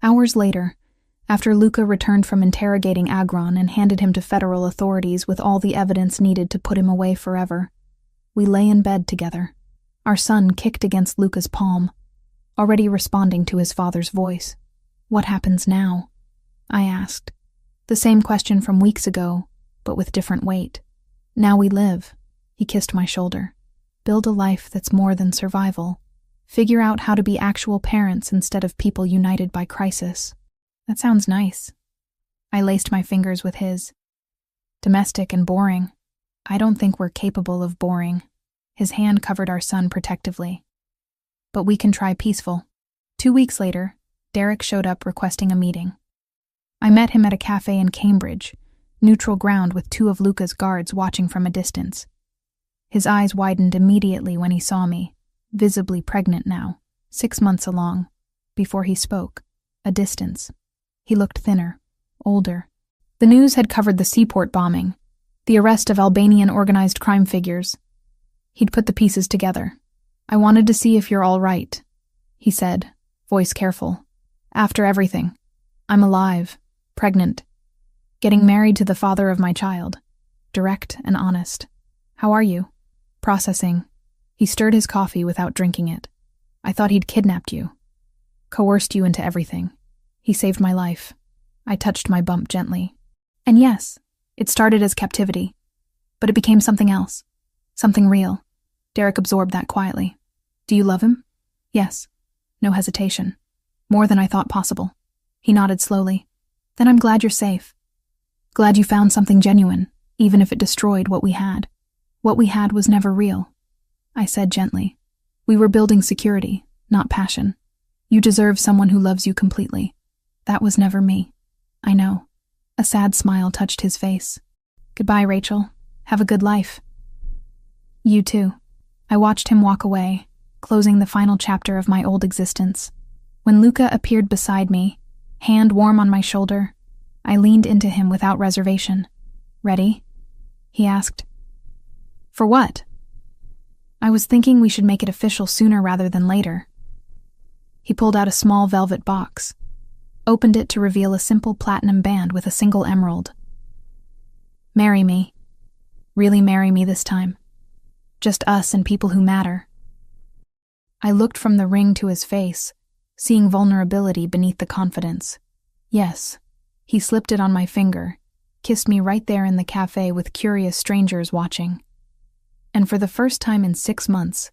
Hours later, after Luca returned from interrogating Agron and handed him to federal authorities with all the evidence needed to put him away forever, we lay in bed together. Our son kicked against Luca's palm, already responding to his father's voice. "What happens now?" I asked. The same question from weeks ago, but with different weight. "Now we live," he kissed my shoulder. "Build a life that's more than survival. Figure out how to be actual parents instead of people united by crisis." That sounds nice. I laced my fingers with his. Domestic and boring. I don't think we're capable of boring. His hand covered our son protectively. But we can try peaceful. 2 weeks later, Derek showed up requesting a meeting. I met him at a cafe in Cambridge, neutral ground with 2 of Luca's guards watching from a distance. His eyes widened immediately when he saw me, visibly pregnant now, 6 months along. Before he spoke, a distance. He looked thinner, older. The news had covered the seaport bombing, the arrest of Albanian organized crime figures. He'd put the pieces together. "I wanted to see if you're all right," he said, voice careful. "After everything, I'm alive, pregnant, getting married to the father of my child. Direct and honest. How are you?" "Processing." He stirred his coffee without drinking it. "I thought he'd kidnapped you. Coerced you into everything. He saved my life." I touched my bump gently. "And yes, it started as captivity, but it became something else. Something real." Derek absorbed that quietly. "Do you love him?" "Yes." No hesitation. "More than I thought possible." He nodded slowly. "Then I'm glad you're safe. Glad you found something genuine, even if it destroyed what we had. What we had was never real," I said gently. "We were building security, not passion. You deserve someone who loves you completely. That was never me." "I know." A sad smile touched his face. "Goodbye, Rachel. Have a good life." "You too." I watched him walk away, closing the final chapter of my old existence. When Luca appeared beside me, hand warm on my shoulder, I leaned into him without reservation. "Ready?" he asked. "For what?" "I was thinking we should make it official sooner rather than later." He pulled out a small velvet box, opened it to reveal a simple platinum band with a single emerald. "Marry me. Really marry me this time. Just us and people who matter." I looked from the ring to his face, seeing vulnerability beneath the confidence. "Yes." He slipped it on my finger, kissed me right there in the cafe with curious strangers watching. And for the first time in 6 months,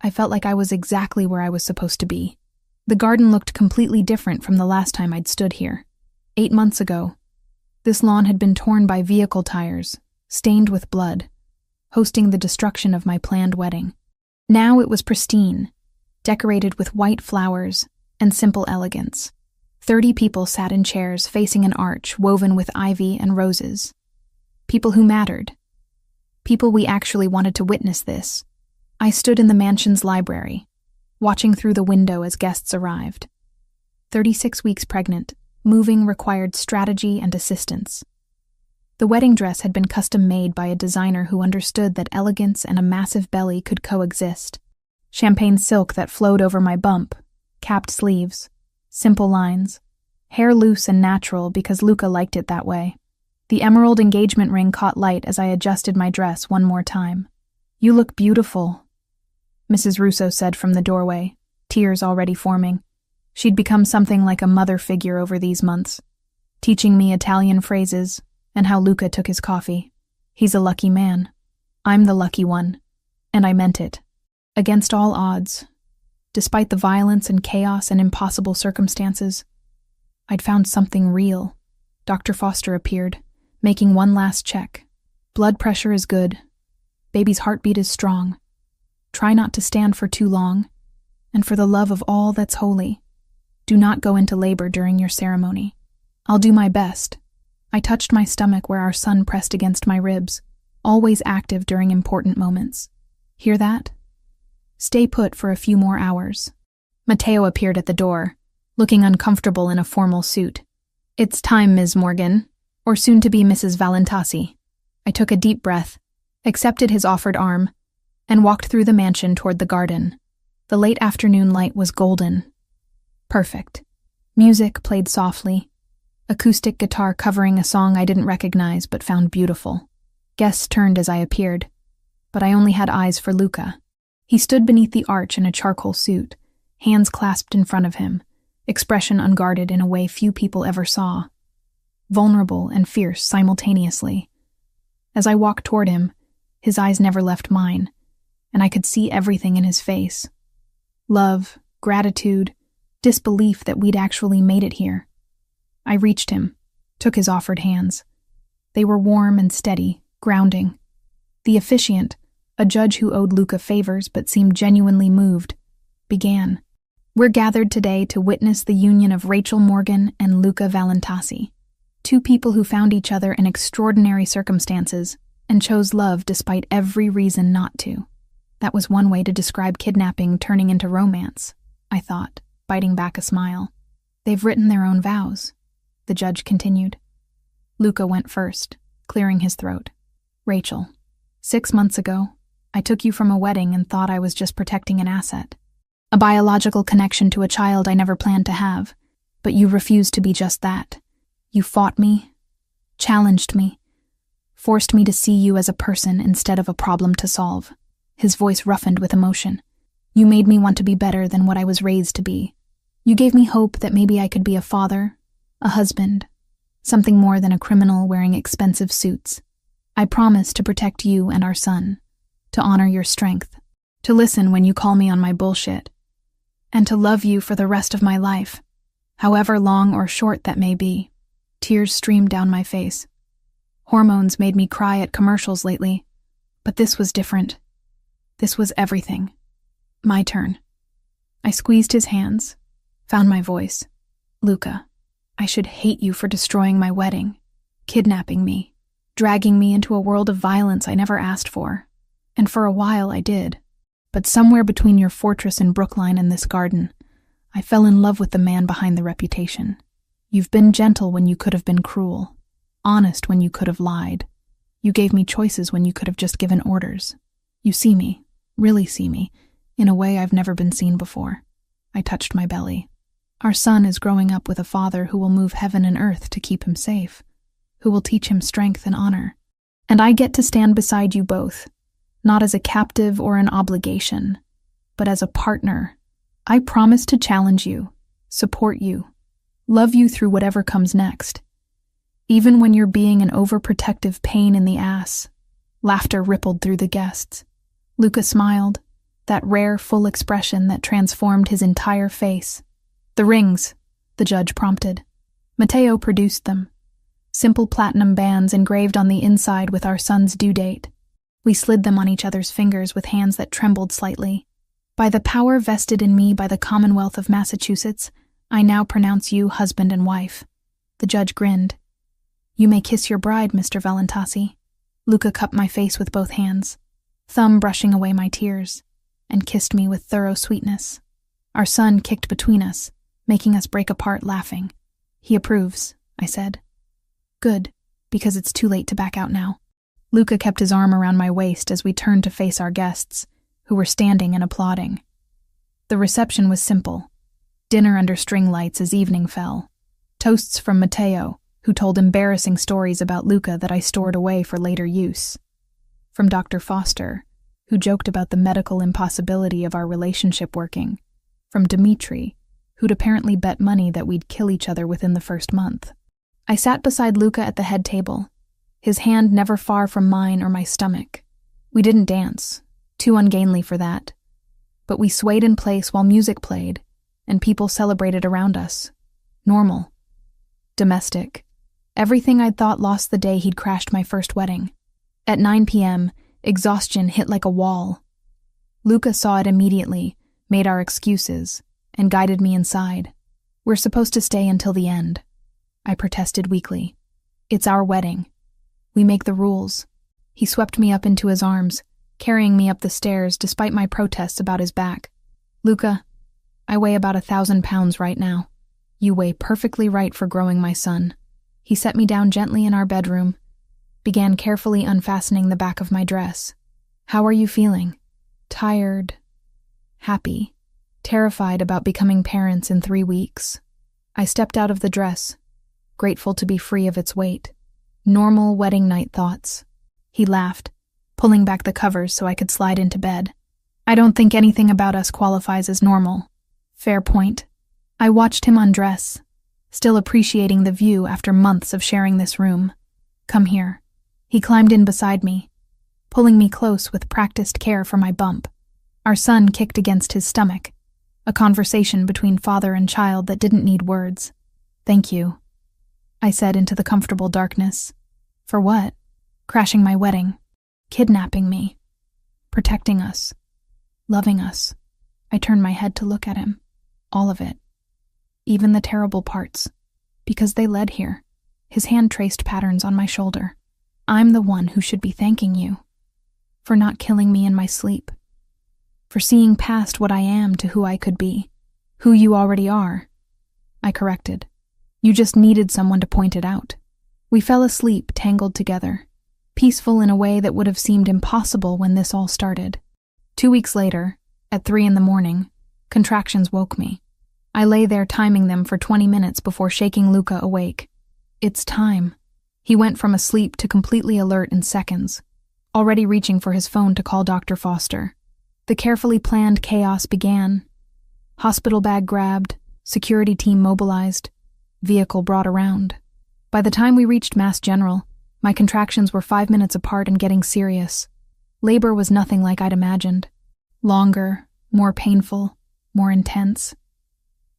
I felt like I was exactly where I was supposed to be. The garden looked completely different from the last time I'd stood here. 8 months ago, this lawn had been torn by vehicle tires, stained with blood, hosting the destruction of my planned wedding. Now it was pristine, decorated with white flowers and simple elegance. 30 people sat in chairs facing an arch woven with ivy and roses. People who mattered. People we actually wanted to witness this. I stood in the mansion's library, watching through the window as guests arrived. 36 weeks pregnant, moving required strategy and assistance. The wedding dress had been custom-made by a designer who understood that elegance and a massive belly could coexist. Champagne silk that flowed over my bump, capped sleeves, simple lines, hair loose and natural because Luca liked it that way. The emerald engagement ring caught light as I adjusted my dress one more time. "You look beautiful," Mrs. Russo said from the doorway, tears already forming. She'd become something like a mother figure over these months, teaching me Italian phrases and how Luca took his coffee. He's a lucky man. I'm the lucky one. And I meant it. Against all odds, despite the violence and chaos and impossible circumstances, I'd found something real. Dr. Foster appeared, making one last check. Blood pressure is good. Baby's heartbeat is strong. Try not to stand for too long. And for the love of all that's holy, do not go into labor during your ceremony. I'll do my best. I touched my stomach where our son pressed against my ribs, always active during important moments. Hear that? Stay put for a few more hours. Matteo appeared at the door, looking uncomfortable in a formal suit. "It's time, Ms. Morgan, or soon-to-be Mrs. Valentasi." I took a deep breath, accepted his offered arm, and walked through the mansion toward the garden. The late afternoon light was golden. Perfect. Music played softly, acoustic guitar covering a song I didn't recognize but found beautiful. Guests turned as I appeared, but I only had eyes for Luca. He stood beneath the arch in a charcoal suit, hands clasped in front of him, expression unguarded in a way few people ever saw. Vulnerable and fierce simultaneously. As I walked toward him, his eyes never left mine, and I could see everything in his face. Love, gratitude, disbelief that we'd actually made it here. I reached him, took his offered hands. They were warm and steady, grounding. The officiant, a judge who owed Luca favors but seemed genuinely moved, began. "We're gathered today to witness the union of Rachel Morgan and Luca Valentasi, two people who found each other in extraordinary circumstances and chose love despite every reason not to." That was one way to describe kidnapping turning into romance, I thought, biting back a smile. "They've written their own vows," the judge continued. Luca went first, clearing his throat. "Rachel, 6 months ago, I took you from a wedding and thought I was just protecting an asset. A biological connection to a child I never planned to have, but you refused to be just that. You fought me, challenged me, forced me to see you as a person instead of a problem to solve." His voice roughened with emotion. "You made me want to be better than what I was raised to be. You gave me hope that maybe I could be a father, a husband, something more than a criminal wearing expensive suits. I promised to protect you and our son, to honor your strength, to listen when you call me on my bullshit, and to love you for the rest of my life, however long or short that may be." Tears streamed down my face. Hormones made me cry at commercials lately, but this was different. This was everything. My turn. I squeezed his hands, found my voice. "Luca, I should hate you for destroying my wedding, kidnapping me, dragging me into a world of violence I never asked for. And for a while I did. But somewhere between your fortress in Brookline and this garden, I fell in love with the man behind the reputation. You've been gentle when you could have been cruel, honest when you could have lied. You gave me choices when you could have just given orders. You see me, really see me, in a way I've never been seen before." I touched my belly. "Our son is growing up with a father who will move heaven and earth to keep him safe, who will teach him strength and honor. And I get to stand beside you both, not as a captive or an obligation, but as a partner. I promise to challenge you, support you, love you through whatever comes next. Even when you're being an overprotective pain in the ass." Laughter rippled through the guests. Luca smiled, that rare, full expression that transformed his entire face. "The rings," the judge prompted. Mateo produced them. Simple platinum bands engraved on the inside with our son's due date. We slid them on each other's fingers with hands that trembled slightly. "By the power vested in me by the Commonwealth of Massachusetts, I now pronounce you husband and wife." The judge grinned. "You may kiss your bride, Mr. Valentasi." Luca cupped my face with both hands, thumb brushing away my tears, and kissed me with thorough sweetness. Our son kicked between us, making us break apart laughing. "He approves," I said. "Good, because it's too late to back out now." Luca kept his arm around my waist as we turned to face our guests, who were standing and applauding. The reception was simple. Dinner under string lights as evening fell. Toasts from Mateo, who told embarrassing stories about Luca that I stored away for later use. From Dr. Foster, who joked about the medical impossibility of our relationship working. From Dimitri, who'd apparently bet money that we'd kill each other within the first month. I sat beside Luca at the head table, his hand never far from mine or my stomach. We didn't dance, too ungainly for that, but we swayed in place while music played, and people celebrated around us. Normal. Domestic. Everything I'd thought lost the day he'd crashed my first wedding. At 9 p.m., exhaustion hit like a wall. Luca saw it immediately, made our excuses, and guided me inside. "We're supposed to stay until the end," I protested weakly. "It's our wedding. We make the rules." He swept me up into his arms, carrying me up the stairs despite my protests about his back. "Luca, I weigh about 1,000 pounds right now. You weigh perfectly right for growing my son." He set me down gently in our bedroom, began carefully unfastening the back of my dress. "How are you feeling?" "Tired, happy, terrified about becoming parents in 3 weeks." I stepped out of the dress, grateful to be free of its weight. Normal wedding night thoughts. He laughed, pulling back the covers so I could slide into bed. "I don't think anything about us qualifies as normal." Fair point. I watched him undress, still appreciating the view after months of sharing this room. "Come here." He climbed in beside me, pulling me close with practiced care for my bump. Our son kicked against his stomach, a conversation between father and child that didn't need words. "Thank you," I said into the comfortable darkness. "For what?" "Crashing my wedding, kidnapping me, protecting us, loving us." I turned my head to look at him. All of it. Even the terrible parts. Because they led here. His hand traced patterns on my shoulder. "I'm the one who should be thanking you. For not killing me in my sleep. For seeing past what I am to who I could be. Who you already are." I corrected. "You just needed someone to point it out." We fell asleep, tangled together. Peaceful in a way that would have seemed impossible when this all started. 2 weeks later, at 3 a.m, contractions woke me. I lay there timing them for 20 minutes before shaking Luca awake. "It's time." He went from asleep to completely alert in seconds, already reaching for his phone to call Dr. Foster. The carefully planned chaos began. Hospital bag grabbed, security team mobilized, vehicle brought around. By the time we reached Mass General, my contractions were 5 minutes apart and getting serious. Labor was nothing like I'd imagined. Longer, more painful, more intense.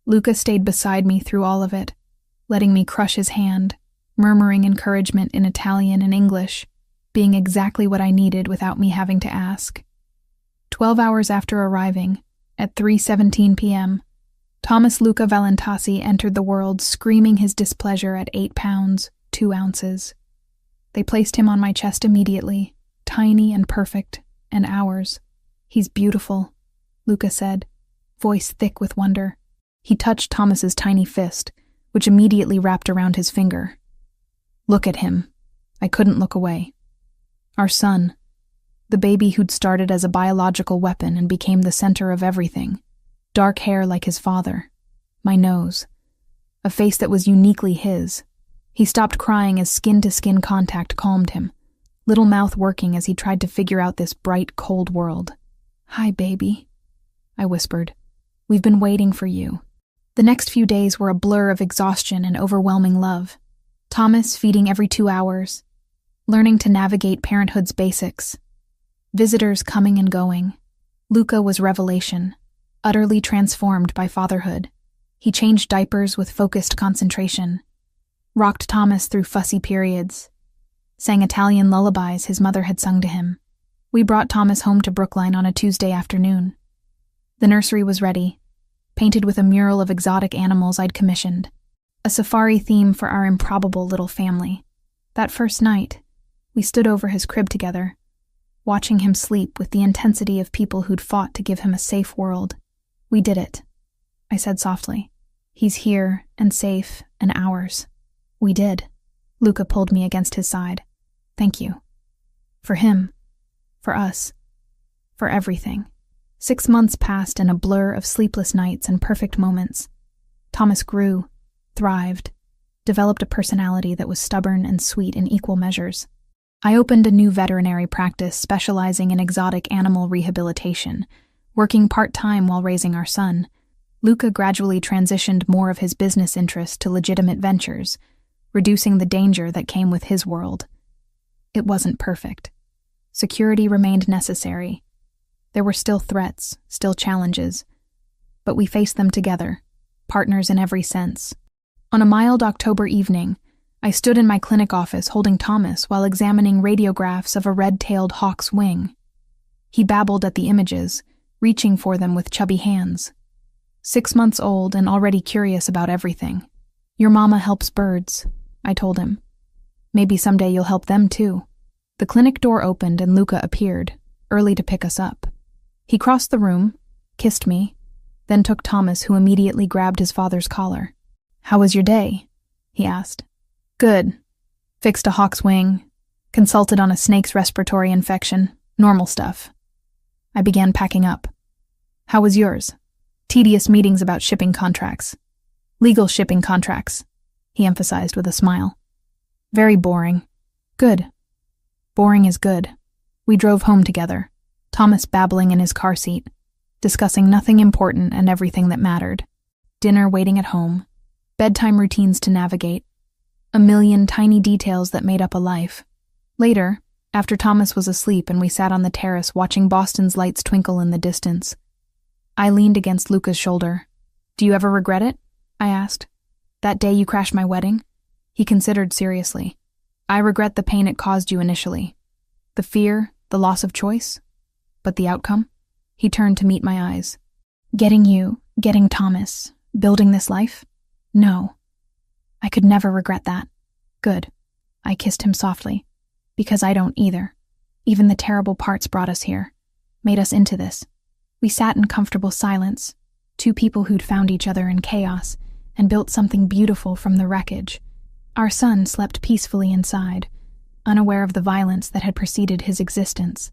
Luca stayed beside me through all of it, letting me crush his hand, murmuring encouragement in Italian and English, being exactly what I needed without me having to ask. 12 hours after arriving, at 3:17 p.m., Thomas Luca Valentasi entered the world screaming his displeasure at 8 pounds, 2 ounces. They placed him on my chest immediately, tiny and perfect, and ours. "He's beautiful," Luca said, voice thick with wonder. He touched Thomas's tiny fist, which immediately wrapped around his finger. "Look at him." I couldn't look away. Our son, the baby who'd started as a biological weapon and became the center of everything. Dark hair like his father. My nose. A face that was uniquely his. He stopped crying as skin-to-skin contact calmed him, little mouth working as he tried to figure out this bright, cold world. "Hi, baby," I whispered. "We've been waiting for you." The next few days were a blur of exhaustion and overwhelming love. Thomas feeding every 2 hours, learning to navigate parenthood's basics, visitors coming and going. Luca was revelation, utterly transformed by fatherhood. He changed diapers with focused concentration, rocked Thomas through fussy periods, sang Italian lullabies his mother had sung to him. We brought Thomas home to Brookline on a Tuesday afternoon. The nursery was ready, painted with a mural of exotic animals I'd commissioned, a safari theme for our improbable little family. That first night, we stood over his crib together, watching him sleep with the intensity of people who'd fought to give him a safe world. We did it, I said softly. He's here and safe and ours. We did. Luca pulled me against his side. Thank you. For him. For us. For everything. 6 months passed in a blur of sleepless nights and perfect moments. Thomas grew, thrived, developed a personality that was stubborn and sweet in equal measures. I opened a new veterinary practice specializing in exotic animal rehabilitation, working part-time while raising our son. Luca gradually transitioned more of his business interests to legitimate ventures, reducing the danger that came with his world. It wasn't perfect. Security remained necessary. There were still threats, still challenges, but we faced them together, partners in every sense. On a mild October evening, I stood in my clinic office holding Thomas while examining radiographs of a red-tailed hawk's wing. He babbled at the images, reaching for them with chubby hands. 6 months old and already curious about everything. Your mama helps birds, I told him. Maybe someday you'll help them too. The clinic door opened and Luca appeared, early to pick us up. He crossed the room, kissed me, then took Thomas, who immediately grabbed his father's collar. How was your day? He asked. Good. Fixed a hawk's wing, consulted on a snake's respiratory infection, normal stuff. I began packing up. How was yours? Tedious meetings about shipping contracts. Legal shipping contracts, he emphasized with a smile. Very boring. Good. Boring is good. We drove home together, Thomas babbling in his car seat, discussing nothing important and everything that mattered. Dinner waiting at home, bedtime routines to navigate, a million tiny details that made up a life. Later, after Thomas was asleep and we sat on the terrace watching Boston's lights twinkle in the distance, I leaned against Luca's shoulder. Do you ever regret it? I asked. That day you crashed my wedding? He considered seriously. I regret the pain it caused you initially. The fear, the loss of choice. But the outcome? He turned to meet my eyes. Getting you, getting Thomas, building this life? No. I could never regret that. Good. I kissed him softly. Because I don't either. Even the terrible parts brought us here. Made us into this. We sat in comfortable silence, two people who'd found each other in chaos and built something beautiful from the wreckage. Our son slept peacefully inside, unaware of the violence that had preceded his existence.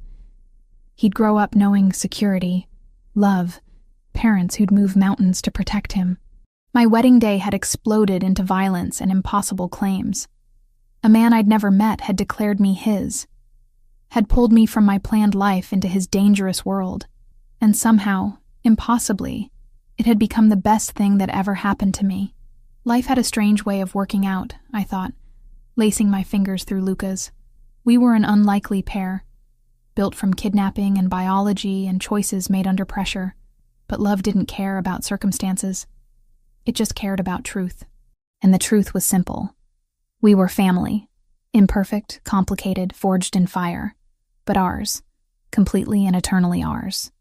He'd grow up knowing security, love, parents who'd move mountains to protect him. My wedding day had exploded into violence and impossible claims. A man I'd never met had declared me his, had pulled me from my planned life into his dangerous world, and somehow, impossibly, it had become the best thing that ever happened to me. Life had a strange way of working out, I thought, lacing my fingers through Luca's. We were an unlikely pair, built from kidnapping and biology and choices made under pressure, but love didn't care about circumstances. It just cared about truth. And the truth was simple. We were family, imperfect, complicated, forged in fire, but ours, completely and eternally ours.